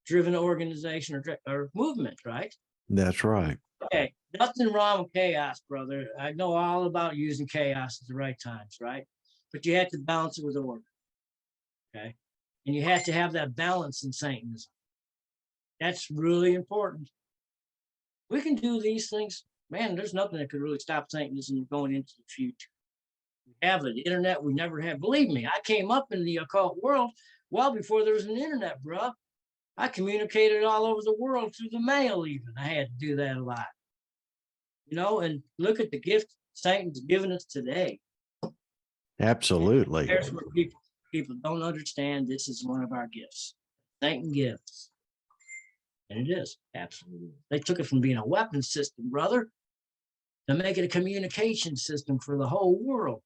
driven organization or movement, right? That's right. Okay, nothing wrong with chaos, brother. I know all about using chaos at the right times, right? But you have to balance it with order. Okay, and you have to have that balance in Satanism. That's really important. We can do these things. Man, there's nothing that could really stop Satanism going into the future. We have the internet we never had. Believe me, I came up in the occult world well before there was an internet, bro. I communicated all over the world through the mail even. I had to do that a lot. You know, and look at the gift Satan's given us today. Absolutely. And there's where people don't understand this is one of our gifts. Satan gives. And it is, absolutely. They took it from being a weapon system, brother, to make it a communication system for the whole world.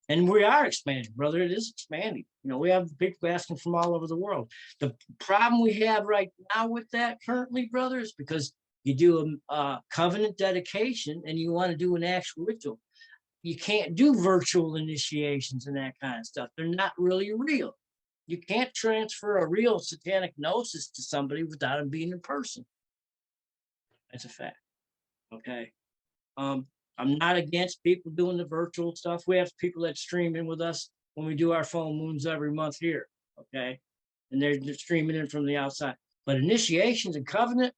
And we are expanding, brother. It is expanding. You know, we have people asking from all over the world. The problem we have right now with that currently, brother, is because you do a covenant dedication and you want to do an actual ritual. You can't do virtual initiations and that kind of stuff. They're not really real. You can't transfer a real satanic gnosis to somebody without him being in person. That's a fact. Okay. I'm not against people doing the virtual stuff. We have people that stream in with us when we do our full moons every month here. Okay. And they're streaming in from the outside. But initiations and covenant,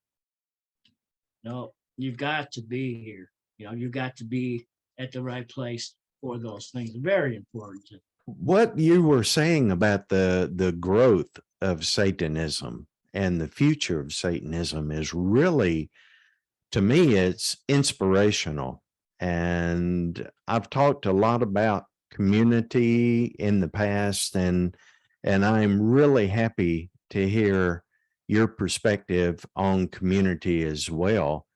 no, you've got to be here. You know, you've got to be at the right place for those things. Very important. What you were saying about the growth of Satanism and the future of Satanism is really, to me, it's inspirational. And I've talked a lot about community in the past, and I'm really happy to hear your perspective on community as well.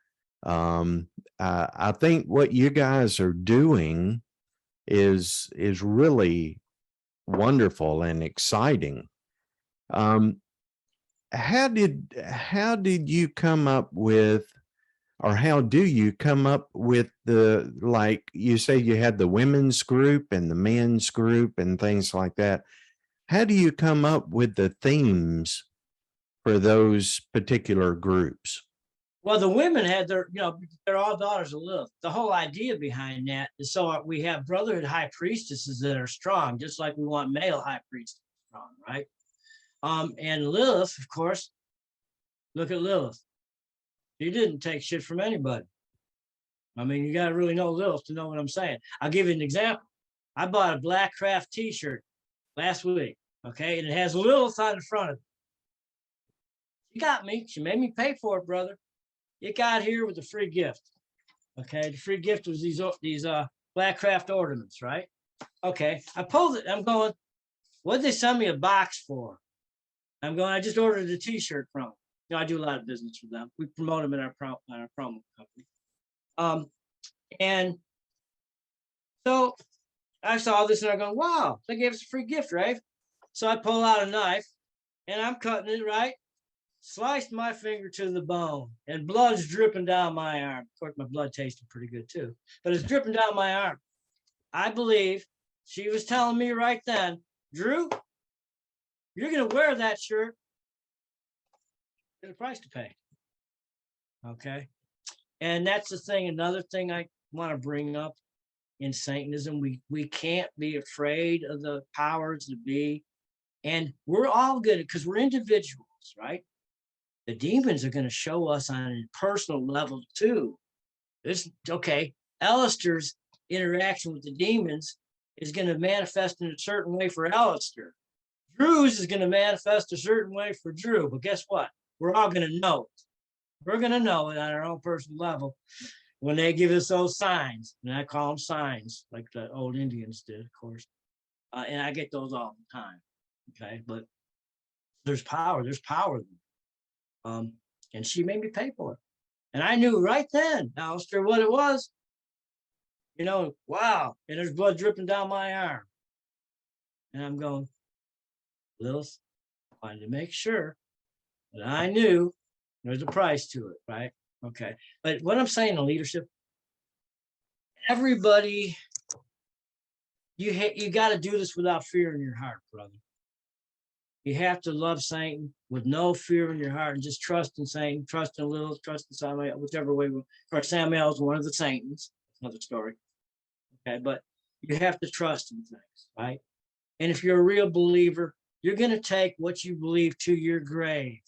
I think what you guys are doing is really wonderful and exciting. How did you come up with, or how do you come up with the, like you say you had the women's group and the men's group and things like that? How do you come up with the themes for those particular groups? Well, the women had their, they're all daughters of Lilith. The whole idea behind that is so we have Brotherhood high priestesses that are strong, just like we want male high priests strong, right? And Lilith, of course, look at Lilith. She didn't take shit from anybody. I mean, you got to really know Lilith to know what I'm saying. I'll give you an example. I bought a Black Craft t-shirt last week, okay? And it has Lilith on the front of it. She got me. She made me pay for it, brother. It got here with a free gift, okay? The free gift was these Black Craft ornaments, right? Okay, I pulled it. I'm going, what did they send me a box for? I'm going, I just ordered a t-shirt from them. I do a lot of business with them. We promote them in our promo company. And so I saw this and I'm going, wow, they gave us a free gift, right? So I pull out a knife and I'm cutting it, right? Sliced my finger to the bone and blood's dripping down my arm. Of course, my blood tasted pretty good too, but it's dripping down my arm. I believe she was telling me right then, Drew, you're going to wear that shirt. There's a price to pay. Okay. And that's the thing. Another thing I want to bring up in Satanism, we can't be afraid of the powers that be. And we're all good because we're individuals, right? The demons are going to show us on a personal level too. It's okay. Aleister's interaction with the demons is going to manifest in a certain way for Aleister. Drew's is going to manifest a certain way for Drew. But guess what? We're all going to know it. We're going to know it on our own personal level when they give us those signs. And I call them signs, like the old Indians did, of course. And I get those all the time. Okay. But there's power. There's power there. And she made me pay for it. And I knew right then, Aleister, what it was. Wow. And there's blood dripping down my arm. And I'm going, Lilith, I wanted to make sure that I knew there's a price to it, right? Okay. But what I'm saying in leadership, everybody, you got to do this without fear in your heart, brother. You have to love Satan with no fear in your heart and just trust in Satan, trust in Lilith, trust in Samael, whichever way. Of course, Samael is one of the Satans. Another story. Okay. But you have to trust in things, right? And if you're a real believer, you're going to take what you believe to your grave.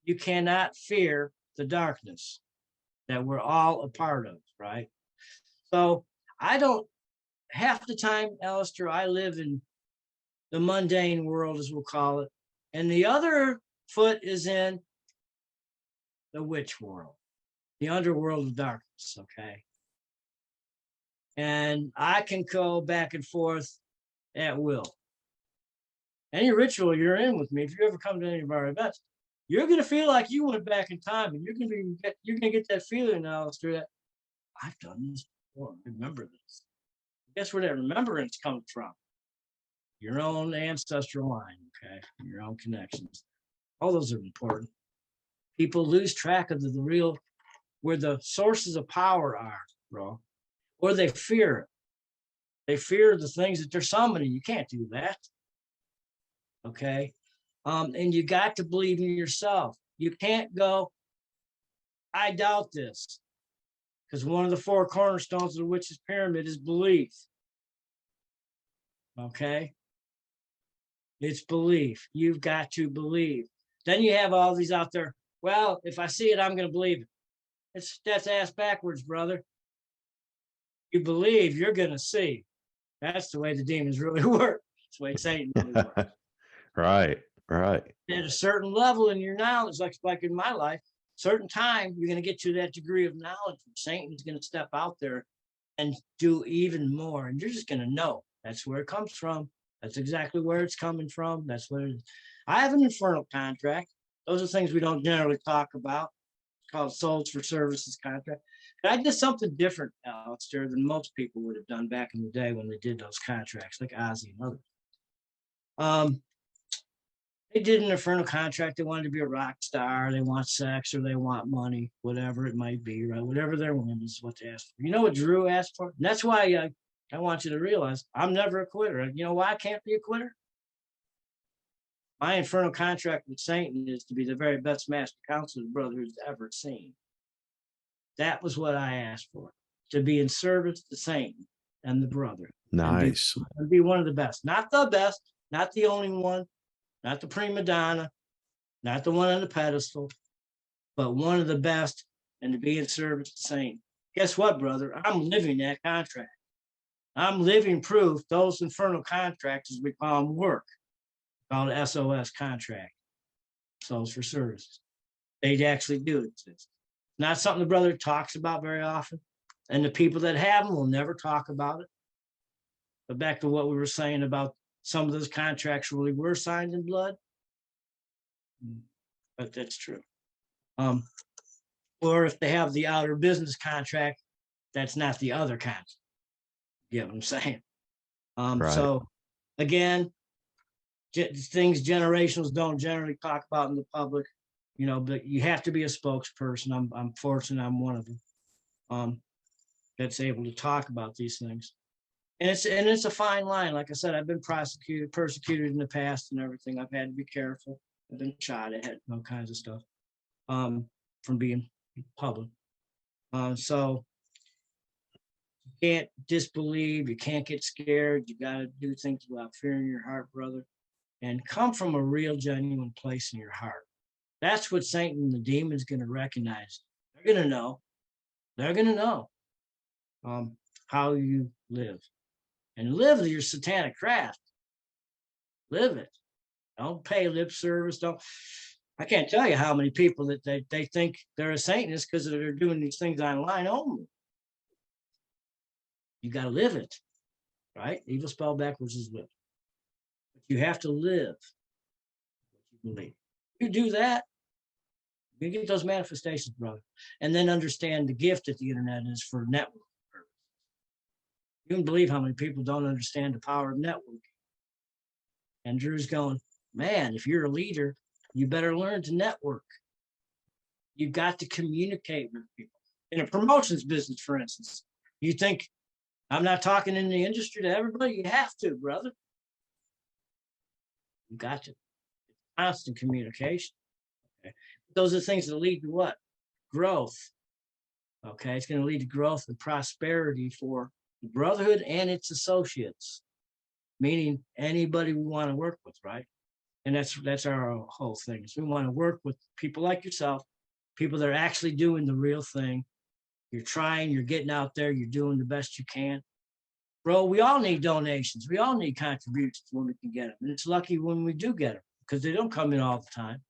You cannot fear the darkness that we're all a part of, right? So I don't, half the time, Aleister, I live in the mundane world, as we'll call it. And the other foot is in the witch world, the underworld of darkness, okay? And I can go back and forth at will. Any ritual you're in with me, if you ever come to any of our events, you're going to feel like you went back in time, and you're going to get that feeling, Aleister, that I've done this before. Remember this. Guess where that remembrance comes from? Your own ancestral line, okay? Your own connections. All those are important. People lose track of the real, where the sources of power are, bro. Or they fear it. They fear the things that they're summoning. You can't do that. Okay. And you got to believe in yourself. You can't go, I doubt this. Because one of the four cornerstones of the witch's pyramid is belief. Okay. It's belief. You've got to believe. Then you have all these out there. Well, if I see it, I'm going to believe it. That's ass backwards, brother. You believe, you're going to see. That's the way the demons really work. That's the way Satan really works. Right. At a certain level in your knowledge, like in my life, certain time, you're going to get to that degree of knowledge. Satan's going to step out there and do even more. And you're just going to know that's where it comes from. That's exactly where it's coming from. That's what it is. I have an infernal contract. Those are things we don't generally talk about. It's called Souls for Services contract. And I did something different, Aleister, than most people would have done back in the day when they did those contracts, like Ozzy and others. They did an infernal contract. They wanted to be a rock star. They want sex or they want money, whatever it might be, right? Whatever their whim is what they asked for. You know what Drew asked for? And that's why I want you to realize I'm never a quitter. You know why I can't be a quitter? My infernal contract with Satan is to be the very best master counselor the Brotherhood's ever seen. That was what I asked for, to be in service to Satan and the brother. Nice. And be one of the best. Not the best, not the only one, not the prima donna, not the one on the pedestal, but one of the best, and to be in service to Satan. Guess what, brother? I'm living that contract. I'm living proof those infernal contracts, as we call them, work. Called the SOS contract, Souls for Services. They actually do exist. Not something the brother talks about very often, and the people that have them will never talk about it. But back to what we were saying about some of those contracts really were signed in blood. But that's true. Or if they have the outer business contract, that's not the other contract. You know what I'm saying? Right. So again, things generationals don't generally talk about in the public, but you have to be a spokesperson. I'm fortunate I'm one of them that's able to talk about these things. And it's a fine line. Like I said, I've been persecuted in the past and everything. I've had to be careful. I've been shot at, all kinds of stuff from being public. So you can't disbelieve, you can't get scared. You got to do things without fear in your heart, brother, and come from a real, genuine place in your heart. That's what Satan and the demon's going to recognize. They're going to know. They're going to know how you live. And live your satanic craft. Live it. Don't pay lip service. I can't tell you how many people that they think they're a Satanist because they're doing these things online only. You got to live it, right? Evil spelled backwards is live. But you have to live what you believe. You do that, you get those manifestations, brother, and then understand the gift that the internet is for network purposes. You can believe how many people don't understand the power of networking. And Drew's going, man, if you're a leader, you better learn to network. You've got to communicate with people. In a promotions business, for instance, you think I'm not talking in the industry to everybody? You have to, brother. You got to. Constant communication. Okay. Those are things that lead to what? Growth. Okay. It's going to lead to growth and prosperity for the Brotherhood and its associates, meaning anybody we want to work with, right? And that's our whole thing. So we want to work with people like yourself, people that are actually doing the real thing. You're trying, you're getting out there, you're doing the best you can. Bro, we all need donations. We all need contributions when we can get them. And it's lucky when we do get them because they don't come in all the time.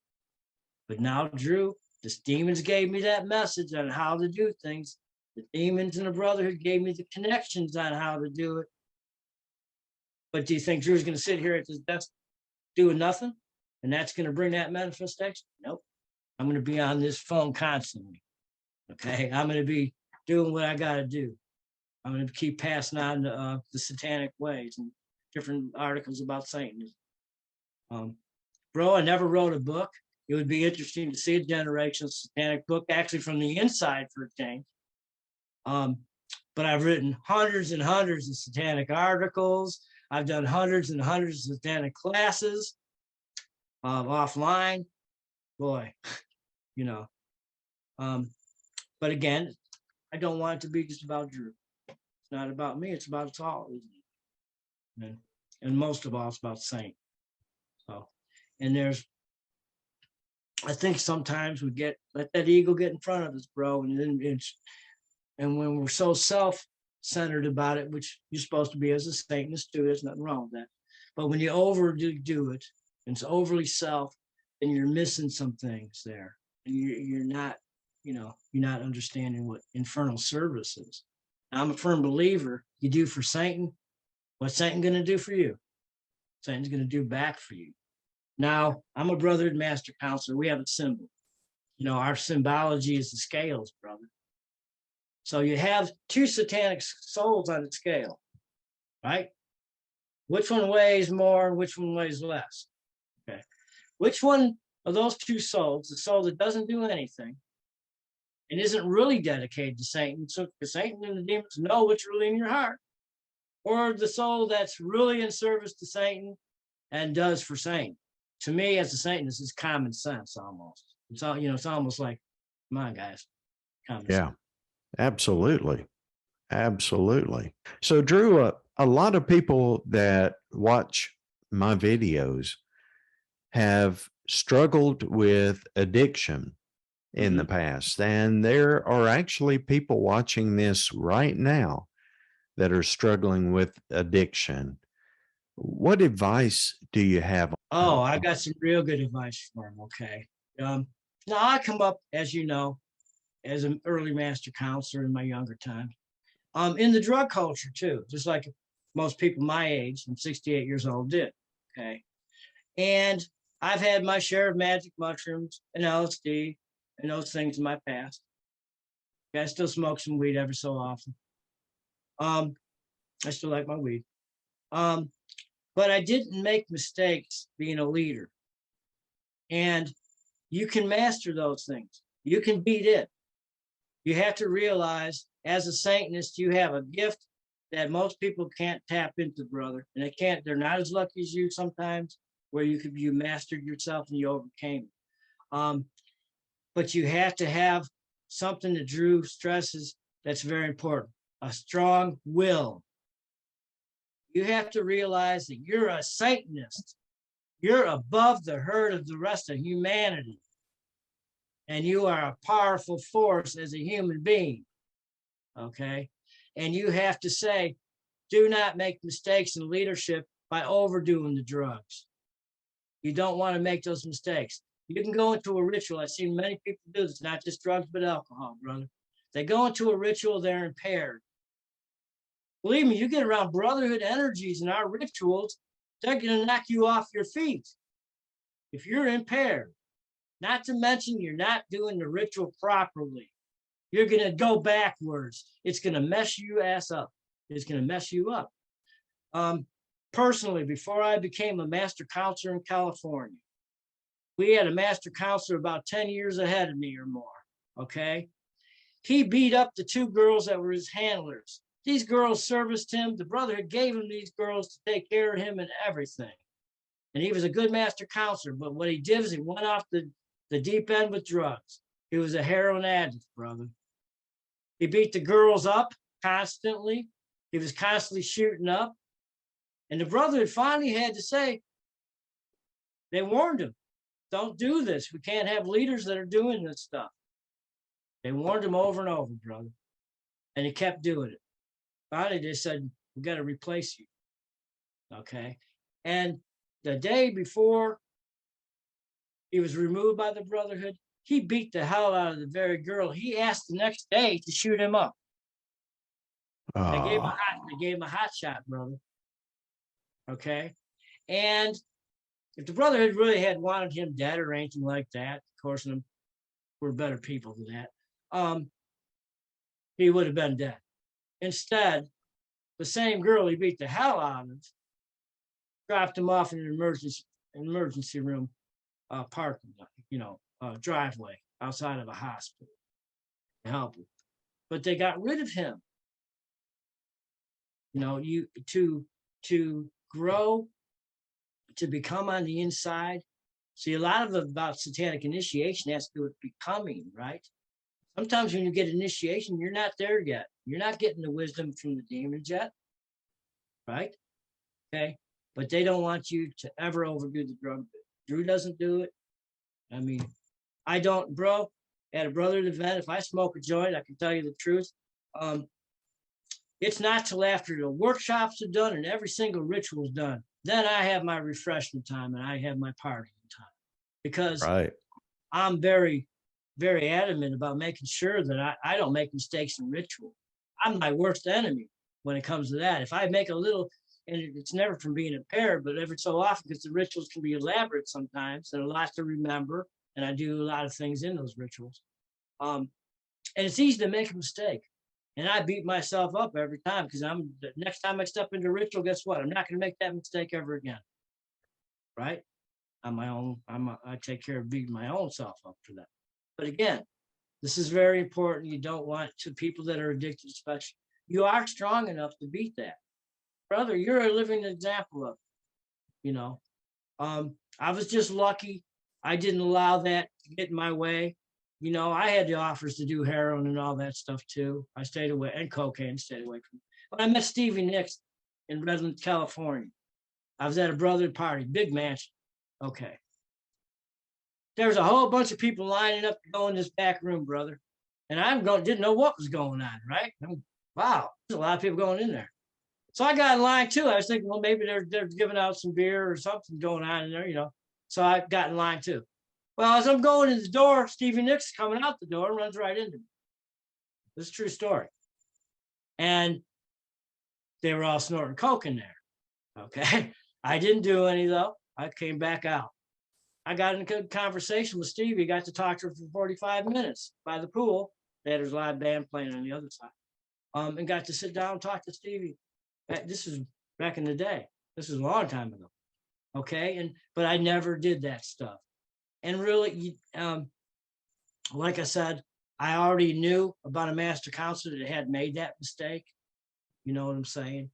But now, Drew, the demons gave me that message on how to do things. The demons in the Brotherhood gave me the connections on how to do it. But do you think Drew's going to sit here at his desk doing nothing? And that's going to bring that manifestation? Nope. I'm going to be on this phone constantly. Okay. I'm going to be doing what I got to do. I'm going to keep passing on the satanic ways and different articles about Satanism. Bro, I never wrote a book. It would be interesting to see a Generational Satanic book, actually from the inside for a change. But I've written hundreds and hundreds of satanic articles. I've done hundreds and hundreds of satanic classes offline. Boy, But again, I don't want it to be just about Drew. It's not about me. It's about us all, isn't it? And most of all, it's about Saint. So, and I think sometimes we let that ego get in front of us, bro, and when we're so self-centered about it, which you're supposed to be as a Satanist too, there's nothing wrong with that. But when you overdo it, and it's overly self, then you're missing some things there, and you're not understanding what infernal service is. I'm a firm believer, you do for Satan, what's Satan going to do for you? Satan's going to do back for you. Now, I'm a Brotherhood Master Counselor. We have a symbol. You know, our symbology is the scales, brother. So you have two satanic souls on the scale, right? Which one weighs more and which one weighs less? Okay. Which one of those two souls, the soul that doesn't do anything and isn't really dedicated to Satan, so Satan and the demons know what's really in your heart, or the soul that's really in service to Satan and does for Satan? To me, as a Satanist, it's common sense almost. It's all, you know, it's almost like, come on, guys. Common Yeah, sense. absolutely. Absolutely. So, Drew, a lot of people that watch my videos have struggled with addiction in the past. And there are actually people watching this right now that are struggling with addiction. What advice do you have? Oh, I got some real good advice for him. Okay. Now I come up, as you know, as an early master counselor in my younger time, in the drug culture too, just like most people my age, I'm 68 years old, did. Okay. And I've had my share of magic mushrooms and LSD and those things in my past. Okay, I still smoke some weed every so often. I still like my weed. But I didn't make mistakes being a leader. And you can master those things. You can beat it. You have to realize, as a Satanist, you have a gift that most people can't tap into, brother. And they're not as lucky as you sometimes, where you mastered yourself and you overcame it. But you have to have something that Drew stresses that's very important: a strong will. You have to realize that you're a Satanist. You're above the herd of the rest of humanity. And you are a powerful force as a human being. Okay. And you have to say, do not make mistakes in leadership by overdoing the drugs. You don't want to make those mistakes. You can go into a ritual. I've seen many people do this, not just drugs, but alcohol, brother. They go into a ritual, they're impaired. Believe me, you get around brotherhood energies in our rituals, they're going to knock you off your feet if you're impaired. Not to mention, you're not doing the ritual properly. You're going to go backwards. It's going to mess you ass up. It's going to mess you up. Personally, before I became a master counselor in California, we had a master counselor about 10 years ahead of me or more. Okay. He beat up the two girls that were his handlers. These girls serviced him. The brotherhood gave him these girls to take care of him and everything. And he was a good master counselor. But what he did is he went off the deep end with drugs. He was a heroin addict, brother. He beat the girls up constantly. He was constantly shooting up. And the brotherhood finally had to say, they warned him, don't do this. We can't have leaders that are doing this stuff. They warned him over and over, brother. And he kept doing it. Finally, they said, we got to replace you. Okay. And the day before he was removed by the brotherhood, he beat the hell out of the very girl. He asked the next day to shoot him up. They gave him a hot shot, brother. Okay. And if the brotherhood really had wanted him dead or anything like that, of course, we're better people than that, he would have been dead. Instead, the same girl he beat the hell out of dropped him off in an emergency room parking lot, driveway outside of a hospital to help him. But they got rid of him. You to grow, to become on the inside. See, a lot of it about satanic initiation has to do with becoming, right? Sometimes when you get initiation, you're not there yet. You're not getting the wisdom from the demons yet, right? Okay. But they don't want you to ever overdo the drug. Drew doesn't do it. I mean, I don't, bro. At a brotherhood event, if I smoke a joint, I can tell you the truth. It's not till after the workshops are done and every single ritual is done, then I have my refreshment time and I have my partying time, because I'm very, very adamant about making sure that I don't make mistakes in ritual. I'm my worst enemy when it comes to that. If I make a little, and it's never from being impaired, but every so often, because the rituals can be elaborate sometimes and a lot to remember, and I do a lot of things in those rituals. And it's easy to make a mistake. And I beat myself up every time because the next time I step into ritual, guess what? I'm not going to make that mistake ever again. Right? I take care of beating my own self up for that. But again, this is very important. You don't want to people that are addicted, especially. You are strong enough to beat that. Brother, you're a living example of it, you know. I was just lucky. I didn't allow that to get in my way. You know, I had the offers to do heroin and all that stuff too. I stayed away, and cocaine, stayed away from it. But I met Stevie Nicks in Redlands, California. I was at a Brotherhood party, big mansion. Okay. There was a whole bunch of people lining up to go in this back room, brother. And didn't know what was going on, right? Wow, there's a lot of people going in there. So I got in line too. I was thinking, well, maybe they're giving out some beer or something going on in there, you know. So I got in line too. Well, as I'm going in the door, Stevie Nicks is coming out the door and runs right into me. This is a true story. And they were all snorting coke in there. Okay. I didn't do any though. I came back out. I got in a good conversation with Stevie. Got to talk to her for 45 minutes by the pool. There was a live band playing on the other side. And got to sit down and talk to Stevie. This is back in the day. This is a long time ago. Okay. But I never did that stuff. And really, like I said, I already knew about a master counselor that had made that mistake. You know what I'm saying?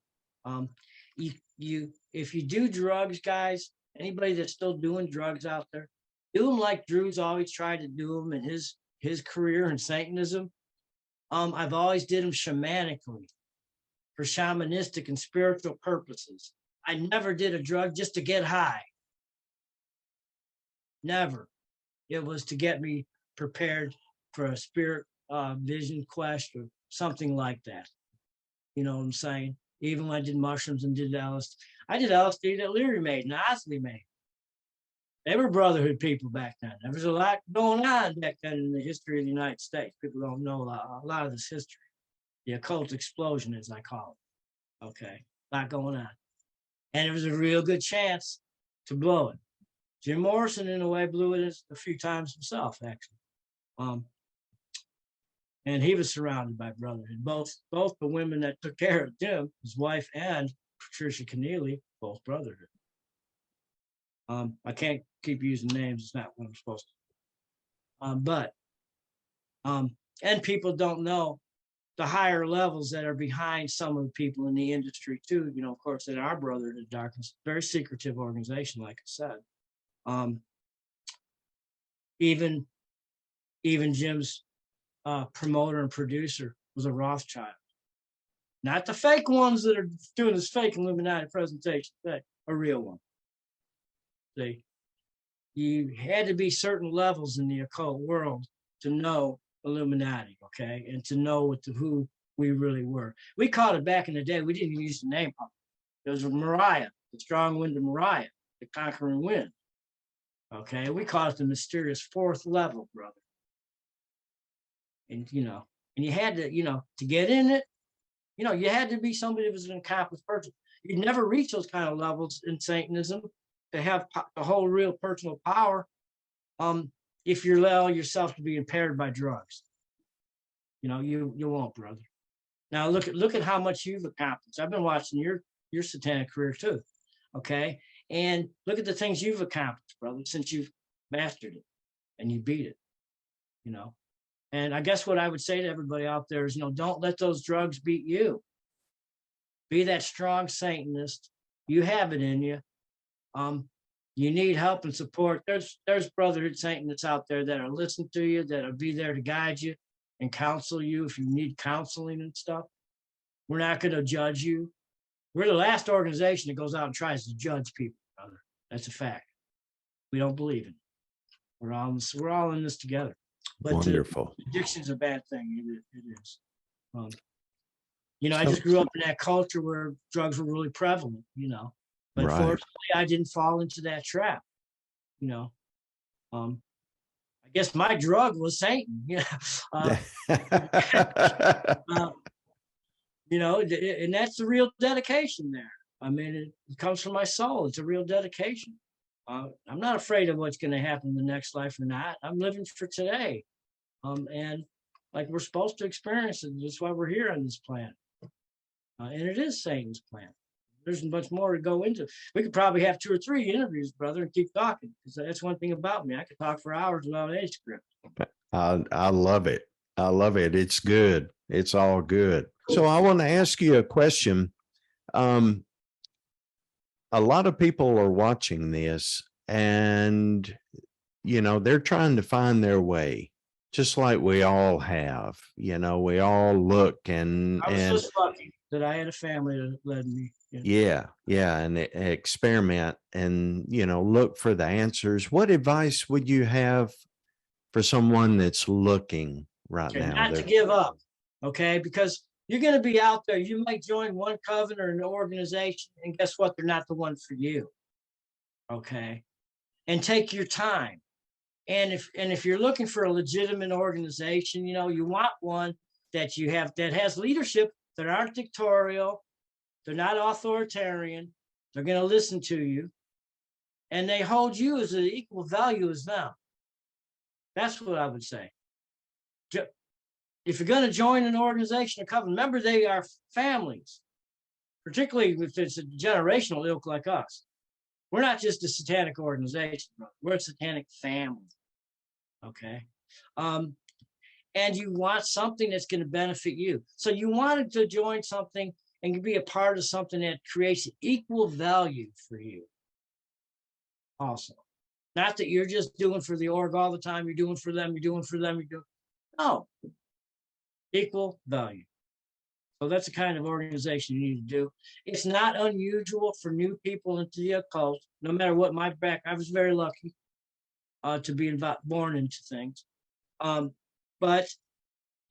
If you do drugs, guys, anybody that's still doing drugs out there, do them like Drew's always tried to do them in his career in Satanism. I've always did them shamanically, for shamanistic and spiritual purposes. I never did a drug just to get high. Never. It was to get me prepared for a spirit vision quest or something like that. You know what I'm saying? Even when I did mushrooms and did LSD. I did LSD that Leary made and Osley made. They were Brotherhood people back then. There was a lot going on back then in the history of the United States. People don't know a lot of this history. The occult explosion, as I call it. Okay, a lot going on. And it was a real good chance to blow it. Jim Morrison, in a way, blew it a few times himself, actually. And he was surrounded by Brotherhood. Both the women that took care of Jim, his wife, and Patricia Keneally, both Brotherhood. I can't keep using names. It's not what I'm supposed to. And people don't know the higher levels that are behind some of the people in the industry too. You know, of course, that our Brotherhood of Darkness, very secretive organization, like I said. Even Jim's promoter and producer was a Rothschild. Not the fake ones that are doing this fake Illuminati presentation, but a real one. See, you had to be certain levels in the occult world to know Illuminati, okay, and to know who we really were. We called it back in the day. We didn't even use the name. It was Mariah, the strong wind of Mariah, the conquering wind. Okay, we called it the mysterious fourth level, brother. And you had to, to get in it, you had to be somebody that was an accomplished person. You'd never reach those kind of levels in Satanism to have the whole real personal power if you allow yourself to be impaired by drugs. You won't, brother. Now look at how much you've accomplished. I've been watching your satanic career too, okay? And look at the things you've accomplished, brother, since you've mastered it and you beat it, And I guess what I would say to everybody out there is, don't let those drugs beat you. Be that strong Satanist. You have it in you. You need help and support. There's Brotherhood Satanists out there that are listening to you, that'll be there to guide you and counsel you if you need counseling and stuff. We're not going to judge you. We're the last organization that goes out and tries to judge people, brother. That's a fact. We don't believe it. We're all in this together. But wonderful. Addiction's a bad thing. It is. I just grew up in that culture where drugs were really prevalent, But right. Fortunately, I didn't fall into that trap, I guess my drug was Satan, You know, and that's the real dedication there. I mean, it comes from my soul. It's a real dedication. I'm not afraid of what's going to happen in the next life or not. I'm living for today. And like we're supposed to experience it. That's why we're here on this planet. And it is Satan's plan. There's much more to go into. We could probably have 2 or 3 interviews, brother, and keep talking. Because that's one thing about me. I could talk for hours without any script. I love it. I love it. It's good. It's all good. So I want to ask you a question. A lot of people are watching this and, you know, they're trying to find their way, just like we all have. You know, we all look and I was just lucky that I had a family that led me. Yeah, and experiment and, you know, look for the answers. What advice would you have for someone that's looking right now? Not to give up, okay? Because you're going to be out there. You might join one coven or an organization, and guess what? They're not the one for you, okay? And take your time. And if you're looking for a legitimate organization, you know, you want one that you have that has leadership that aren't dictatorial, they're not authoritarian, they're going to listen to you, and they hold you as an equal value as them. That's what I would say. If you're going to join an organization or coven, remember they are families, particularly if it's a generational ilk like us. We're not just a satanic organization, we're a satanic family, okay? And you want something that's going to benefit you. So you wanted to join something and be a part of something that creates equal value for you also. Not that you're just doing for the org all the time, you're doing for them, no. Equal value. So that's the kind of organization you need to do. It's not unusual for new people into the occult, no matter what my background. I was very lucky to be born into things. But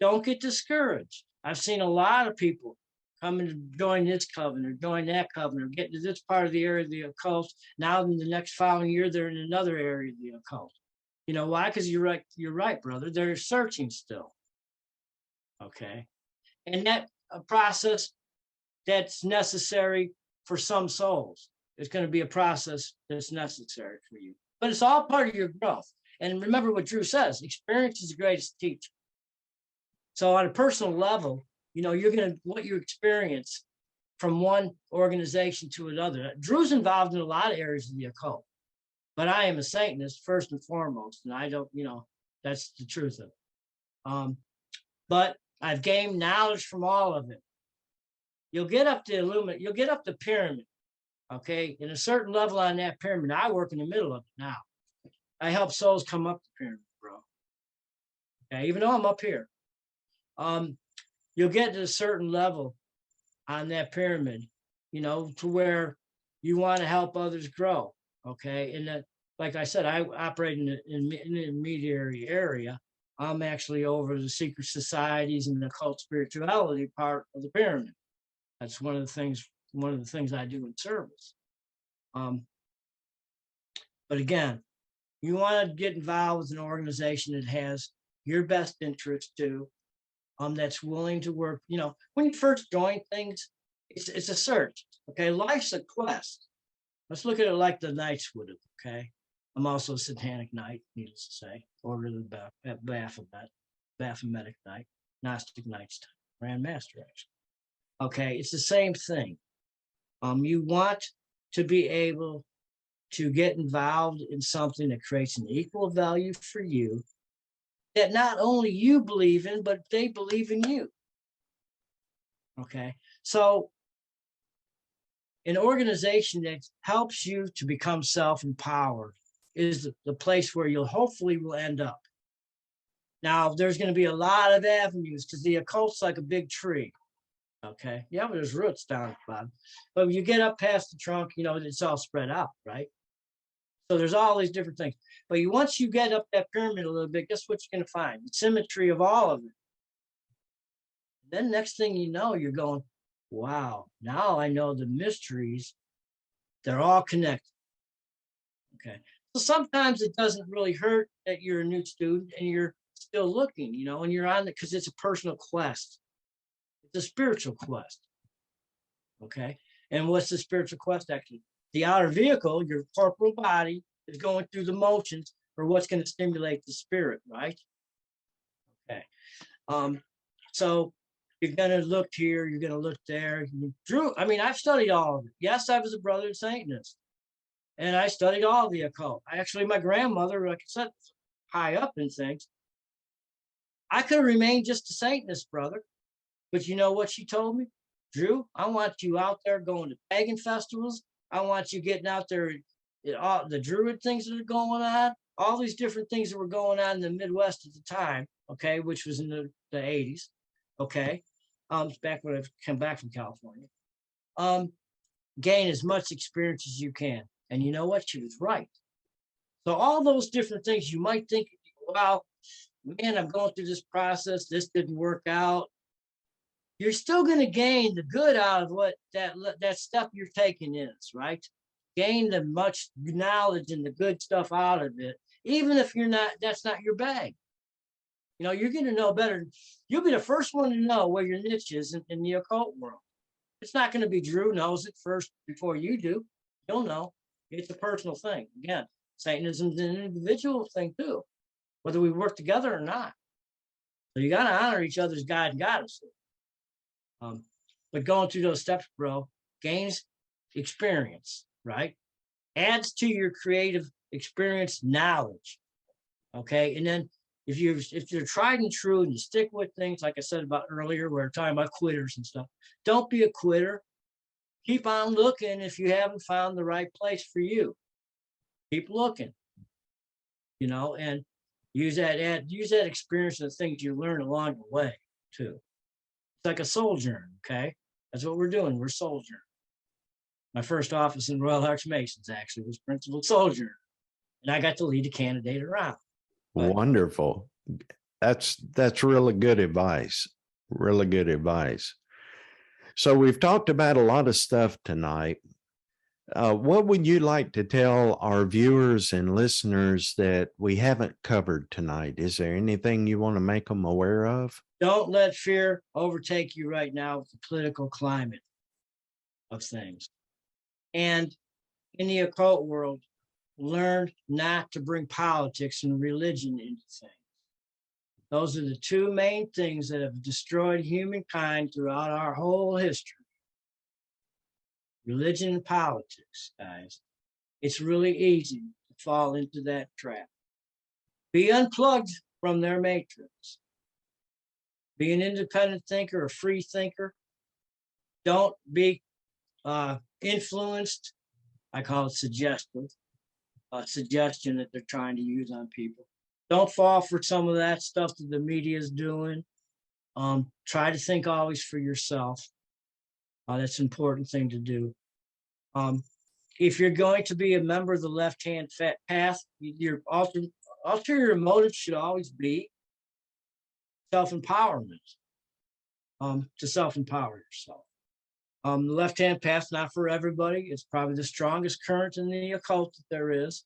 don't get discouraged. I've seen a lot of people coming to join this coven or join that coven or get to this part of the area of the occult. Now in the next following year, they're in another area of the occult. You know why? Because you're right, brother. They're searching still. Okay. And that a process that's necessary for some souls. It's going to be a process that's necessary for you. But it's all part of your growth. And remember what Drew says, experience is the greatest teacher. So on a personal level, you know, what you experience from one organization to another. Drew's involved in a lot of areas of the occult, but I am a Satanist first and foremost. And I don't, you know, that's the truth of it. But I've gained knowledge from all of it. You'll get up the pyramid, okay? In a certain level on that pyramid, I work in the middle of it now. I help souls come up the pyramid, bro. Okay, even though I'm up here. You'll get to a certain level on that pyramid, you know, to where you want to help others grow, okay? And that, like I said, I operate in an intermediary area. I'm actually over the secret societies and the occult spirituality part of the pyramid. That's one of the things I do in service. But again, you want to get involved with an organization that has your best interest too, that's willing to work. You know, when you first join things, it's a search. Okay, life's a quest. Let's look at it like the Knights would have. Okay. I'm also a Satanic Knight, needless to say, Order of the Baphometic Knight, Gnostic Knights, Grand Master, actually. Okay, it's the same thing. You want to be able to get involved in something that creates an equal value for you, that not only you believe in, but they believe in you. Okay, so an organization that helps you to become self-empowered is the place where you'll hopefully will end up. Now, there's going to be a lot of avenues because the occult's like a big tree. Okay. Yeah, but there's roots down at the bottom. But when you get up past the trunk, you know, it's all spread out, right? So there's all these different things. But once you get up that pyramid a little bit, guess what you're going to find? The symmetry of all of it. Then next thing you know, you're going, wow, now I know the mysteries. They're all connected. Okay. So sometimes it doesn't really hurt that you're a new student and you're still looking, you know, and you're on it because it's a personal quest. It's a spiritual quest. Okay. And what's the spiritual quest actually? The outer vehicle, your corporal body, is going through the motions for what's going to stimulate the spirit, right? Okay. So you're going to look here, you're going to look there. I've studied all of it. Yes, I was a Brotherhood Satanist, and I studied all the occult. Actually, my grandmother, like I said, high up in things. I could have remained just a Satanist, brother. But you know what she told me? Drew, I want you out there going to pagan festivals. I want you getting out there, all the Druid things that are going on, all these different things that were going on in the Midwest at the time, okay, which was in the 80s, okay, back when I came back from California. Gain as much experience as you can. And you know what? She was right. So all those different things you might think, wow, man, I'm going through this process. This didn't work out. You're still going to gain the good out of what that stuff you're taking is, right? Gain the much knowledge and the good stuff out of it, even if that's not your bag. You know, you're going to know better. You'll be the first one to know where your niche is in the occult world. It's not going to be Drew knows it first before you do. You'll know. It's a personal thing. Again, Satanism is an individual thing too, whether we work together or not. So you got to honor each other's God and goddesses. But going through those steps, bro, gains experience, right? Adds to your creative experience knowledge. Okay. And then if you're tried and true and you stick with things, like I said about earlier, we were talking about quitters and stuff. Don't be a quitter. Keep on looking if you haven't found the right place for you. Keep looking, you know, and use that experience and the things you learn along the way too. It's like a soul journey, okay? That's what we're doing. We're soul journey. My first office in Royal Arch Masons actually was principal soldier, and I got to lead a candidate around. But wonderful. That's really good advice. Really good advice. So we've talked about a lot of stuff tonight. What would you like to tell our viewers and listeners that we haven't covered tonight? Is there anything you want to make them aware of? Don't let fear overtake you right now with the political climate of things. And in the occult world, learn not to bring politics and religion into things. Those are the two main things that have destroyed humankind throughout our whole history. Religion and politics, guys. It's really easy to fall into that trap. Be unplugged from their matrix. Be an independent thinker, a free thinker. Don't be influenced. I call it suggestion that they're trying to use on people. Don't fall for some of that stuff that the media is doing. Try to think always for yourself. That's an important thing to do. If you're going to be a member of the left-hand path, your ulterior motive should always be self-empowerment, to self-empower yourself. The left-hand path, not for everybody. It's probably the strongest current in the occult that there is.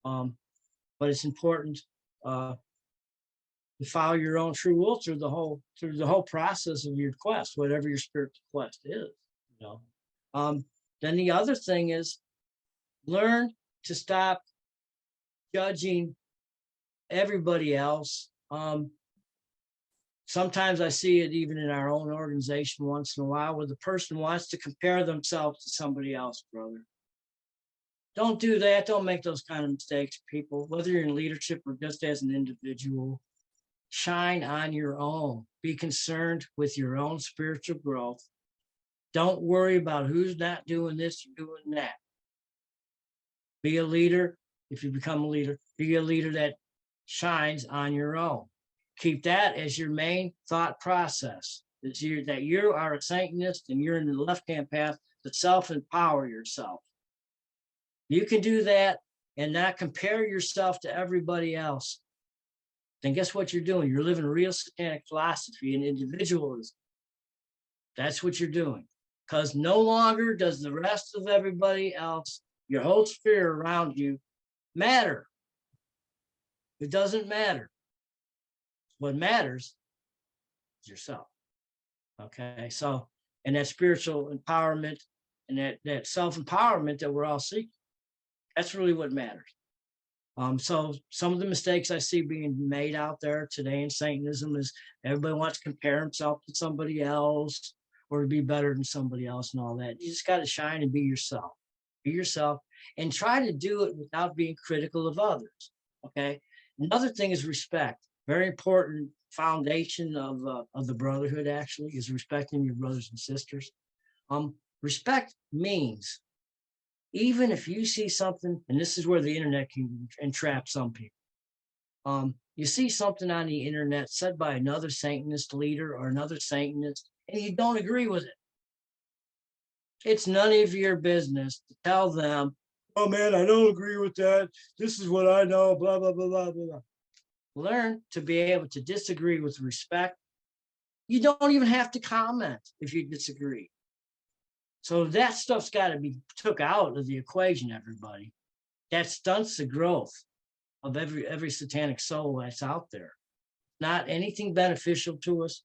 But it's important to follow your own true will through the whole process of your quest, whatever your spiritual quest is. You know. Then the other thing is learn to stop judging everybody else. Sometimes I see it even in our own organization once in a while where the person wants to compare themselves to somebody else, brother. Don't do that. Don't make those kind of mistakes, people, whether you're in leadership or just as an individual. Shine on your own. Be concerned with your own spiritual growth. Don't worry about who's not doing this or doing that. Be a leader. If you become a leader, be a leader that shines on your own. Keep that as your main thought process. That you are a Satanist and you're in the left-hand path to self-empower yourself. You can do that and not compare yourself to everybody else. Then guess what you're doing? You're living real satanic philosophy and individualism. That's what you're doing. Because no longer does the rest of everybody else, your whole sphere around you, matter. It doesn't matter. What matters is yourself. Okay, so and that spiritual empowerment and that self-empowerment that we're all seeking, that's really what matters. So some of the mistakes I see being made out there today in Satanism is everybody wants to compare himself to somebody else or to be better than somebody else and all that. You just got to shine and be yourself. Be yourself and try to do it without being critical of others. Okay. Another thing is respect. Very important foundation of the brotherhood actually is respecting your brothers and sisters. Respect means even if you see something, and this is where the internet can entrap some people. You see something on the internet said by another Satanist leader or another Satanist, and you don't agree with it. It's none of your business to tell them, oh man, I don't agree with that. This is what I know, blah, blah, blah, blah, blah. Learn to be able to disagree with respect. You don't even have to comment if you disagree. So that stuff's got to be took out of the equation, everybody. That stunts the growth of every satanic soul that's out there. Not anything beneficial to us.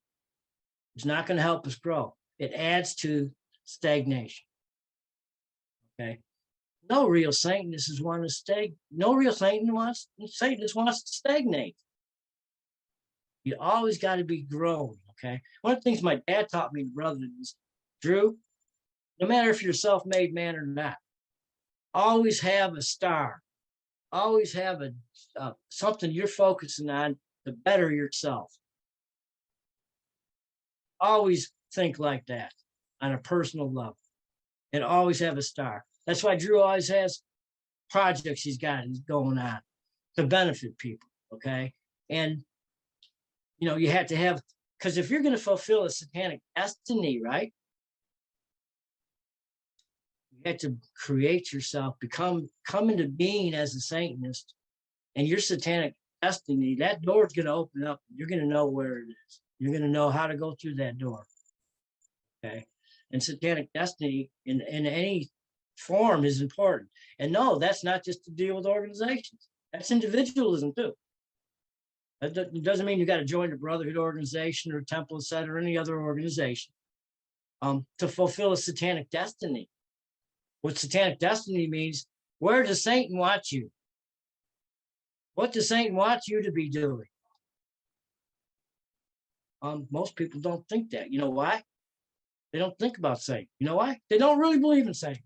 It's not going to help us grow. It adds to stagnation. Okay. No real Satanist wants to stay. No real Satanist wants to stagnate. You always got to be growing. Okay. One of the things my dad taught me, brother, is Drew, no matter if you're a self-made man or not, always have a star. Always have something you're focusing on to better yourself. Always think like that on a personal level and always have a star. That's why Drew always has projects he's got going on to benefit people, okay? And, you know, you have to have, because if you're going to fulfill a satanic destiny, right? You have to create yourself, come into being as a Satanist, and your satanic destiny, that door is going to open up. You're going to know where it is. You're going to know how to go through that door. Okay. And satanic destiny in any form is important. And no, that's not just to deal with organizations. That's individualism too. That doesn't mean you got to join a Brotherhood organization or Temple Set or any other organization to fulfill a satanic destiny. What satanic destiny means, where does Satan want you? What does Satan want you to be doing? Most people don't think that. You know why? They don't think about Satan. You know why? They don't really believe in Satan.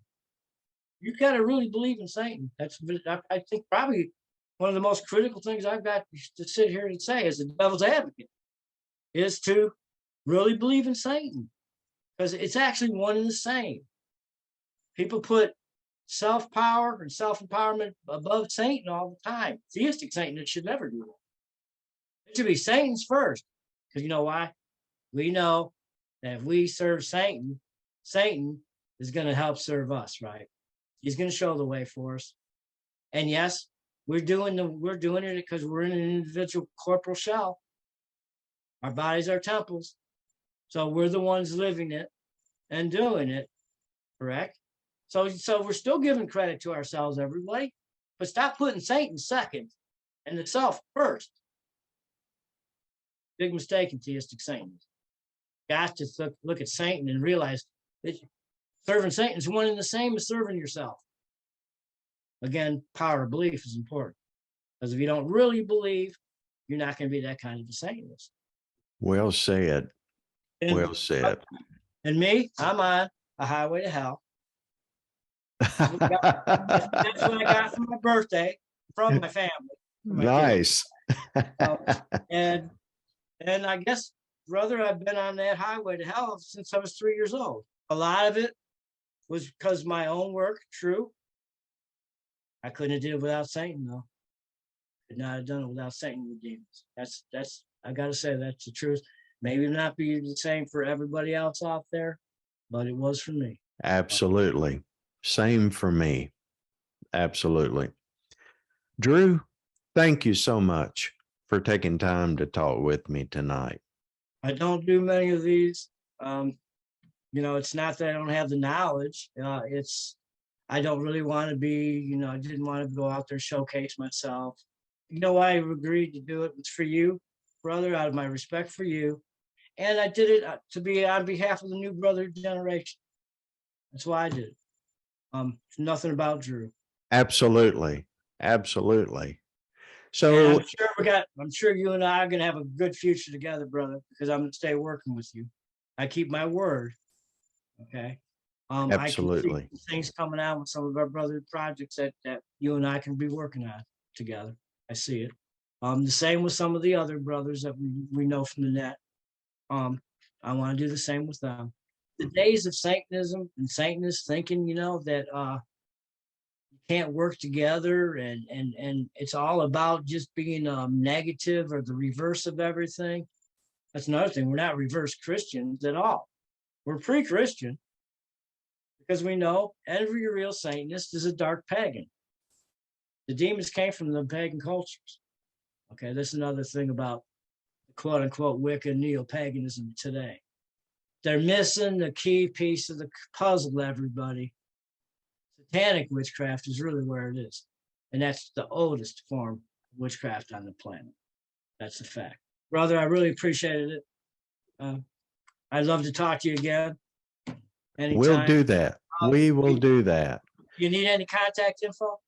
You got to really believe in Satan. I think probably one of the most critical things I've got to sit here and say as a devil's advocate is to really believe in Satan, because it's actually one and the same. People put self-power and self-empowerment above Satan all the time. Theistic Satanists should never do that. It should be Satan's first, because you know why? We know that if we serve Satan, Satan is going to help serve us, right? He's going to show the way for us. And yes, we're doing it because we're in an individual corporal shell. Our bodies are temples. So we're the ones living it and doing it, correct? So we're still giving credit to ourselves, everybody, but stop putting Satan second and the self first. Big mistake in theistic Satanism. Got to look at Satan and realize that serving Satan is one and the same as serving yourself. Again, power of belief is important, because if you don't really believe, you're not going to be that kind of a Satanist. Well said. Well said. And me, I'm on a highway to hell. That's what I got for my birthday from my family. Nice. And I guess, brother, I've been on that highway to hell since I was 3 years old. A lot of it was because my own work, true. I couldn't have did it without Satan, though. Could not have done it without Satan with demons. That's I gotta say, that's the truth. Maybe not be the same for everybody else out there, but it was for me. Absolutely. Same for me. Absolutely. Drew, thank you so much for taking time to talk with me tonight. I don't do many of these. You know, it's not that I don't have the knowledge. I don't really want to be, I didn't want to go out there showcase myself. You know why I agreed to do it? It's for you, brother, out of my respect for you And I did it to be on behalf of the new Brotherhood generation. That's why I did it. Nothing about Drew. Absolutely. Absolutely. And So I'm sure you and I are gonna have a good future together, brother, because I'm gonna stay working with you. I keep my word. Okay. I can absolutely. see things coming out with some of our brotherhood projects that you and I can be working on together. I see it. The same with some of the other brothers that we know from the net. I want to do the same with them. The days of Satanism and Satanists thinking, that you can't work together and it's all about just being negative or the reverse of everything. That's another thing. We're not reverse Christians at all. We're pre-Christian because we know every real Satanist is a dark pagan. The demons came from the pagan cultures. Okay, that's another thing about quote unquote Wicca neo-paganism today. They're missing the key piece of the puzzle, everybody. Satanic witchcraft is really where it is. And that's the oldest form of witchcraft on the planet. That's a fact. Brother, I really appreciated it. I'd love to talk to you again. Anytime. We'll do that. We will do that. You need any contact info?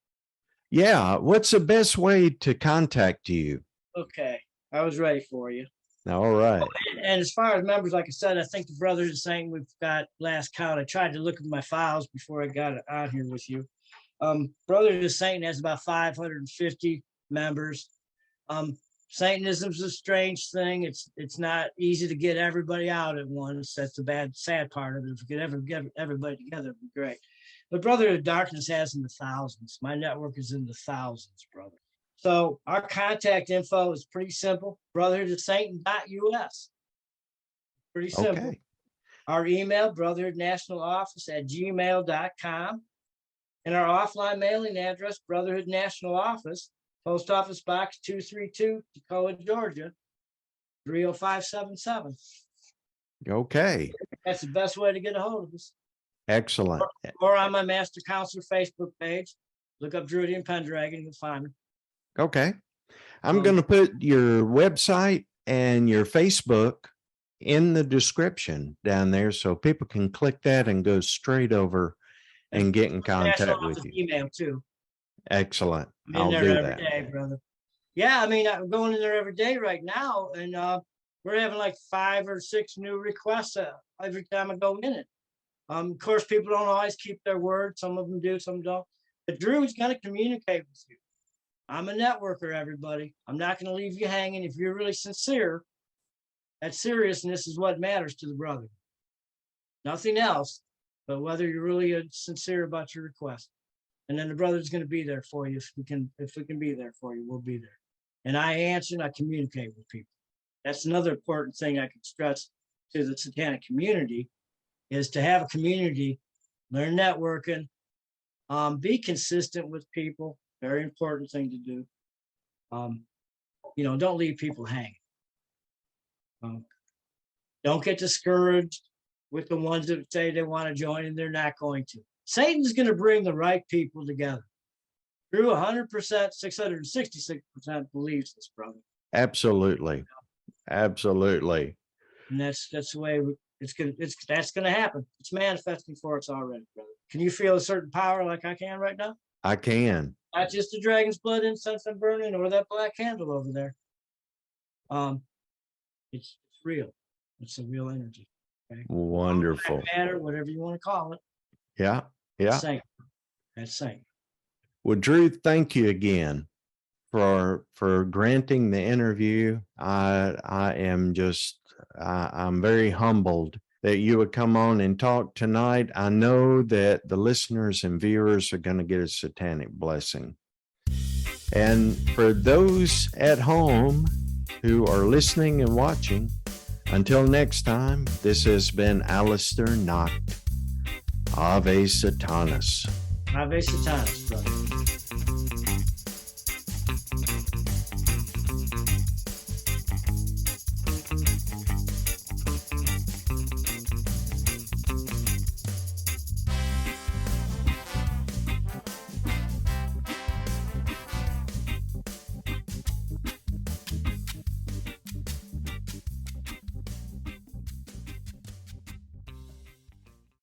Yeah. What's the best way to contact you? Okay. I was ready for you. All right. And as far as members, like I said, I think the brothers are saying we've got last count. I tried to look at my files before I got on here with you. Brothers of Satan has about 550 members. Satanism's a strange thing. It's not easy to get everybody out at once. That's the sad part of it. If we could ever get everybody together, it'd be great. But Brotherhood of Darkness has in the thousands. My network is in the thousands, brother. So our contact info is pretty simple. brotherhoodsatan.us. Pretty simple. Okay. Our email, brotherhoodnationaloffice@gmail.com. And our offline mailing address, Brotherhood National Office, Post Office Box 232, Tacoma, Georgia, 30577. Okay. That's the best way to get a hold of us. Excellent. Or on my Master Counselor Facebook page. Look up Druwydion Pendragon, you'll find me. Okay. I'm going to put your website and your Facebook in the description down there so people can click that and go straight over and get in contact with you. Email too. Excellent. I'm in there every day, brother. Yeah, I mean, I'm going in there every day right now, and we're having like 5 or 6 new requests every time I go in it. Of course, people don't always keep their word. Some of them do, some don't. But Drew is going to communicate with you. I'm a networker, everybody. I'm not going to leave you hanging. If you're really sincere, that seriousness is what matters to the brother. Nothing else, but whether you're really sincere about your request. And then the brother's going to be there for you. If we can be there for you, we'll be there. And I answer and I communicate with people. That's another important thing I can stress to the Satanic community is to have a community, learn networking, be consistent with people. Very important thing to do. Don't leave people hanging. Don't get discouraged with the ones that say they want to join and they're not going to. Satan's going to bring the right people together. Drew 100%, 666% believes this, brother. Absolutely. Absolutely. And that's the way that's going to happen. It's manifesting for us already, brother. Can you feel a certain power like I can right now? I can. Not just the dragon's blood incense I'm burning or that black candle over there. It's real. It's a real energy. Okay? Wonderful. Matter, whatever you want to call it. Yeah. Yeah. That's same. Well, Drew, thank you again for granting the interview. I'm very humbled that you would come on and talk tonight. I know that the listeners and viewers are going to get a satanic blessing. And for those at home who are listening and watching, until next time, this has been Aleister Nacht. Ave Satanas. Ave Satanas, brother.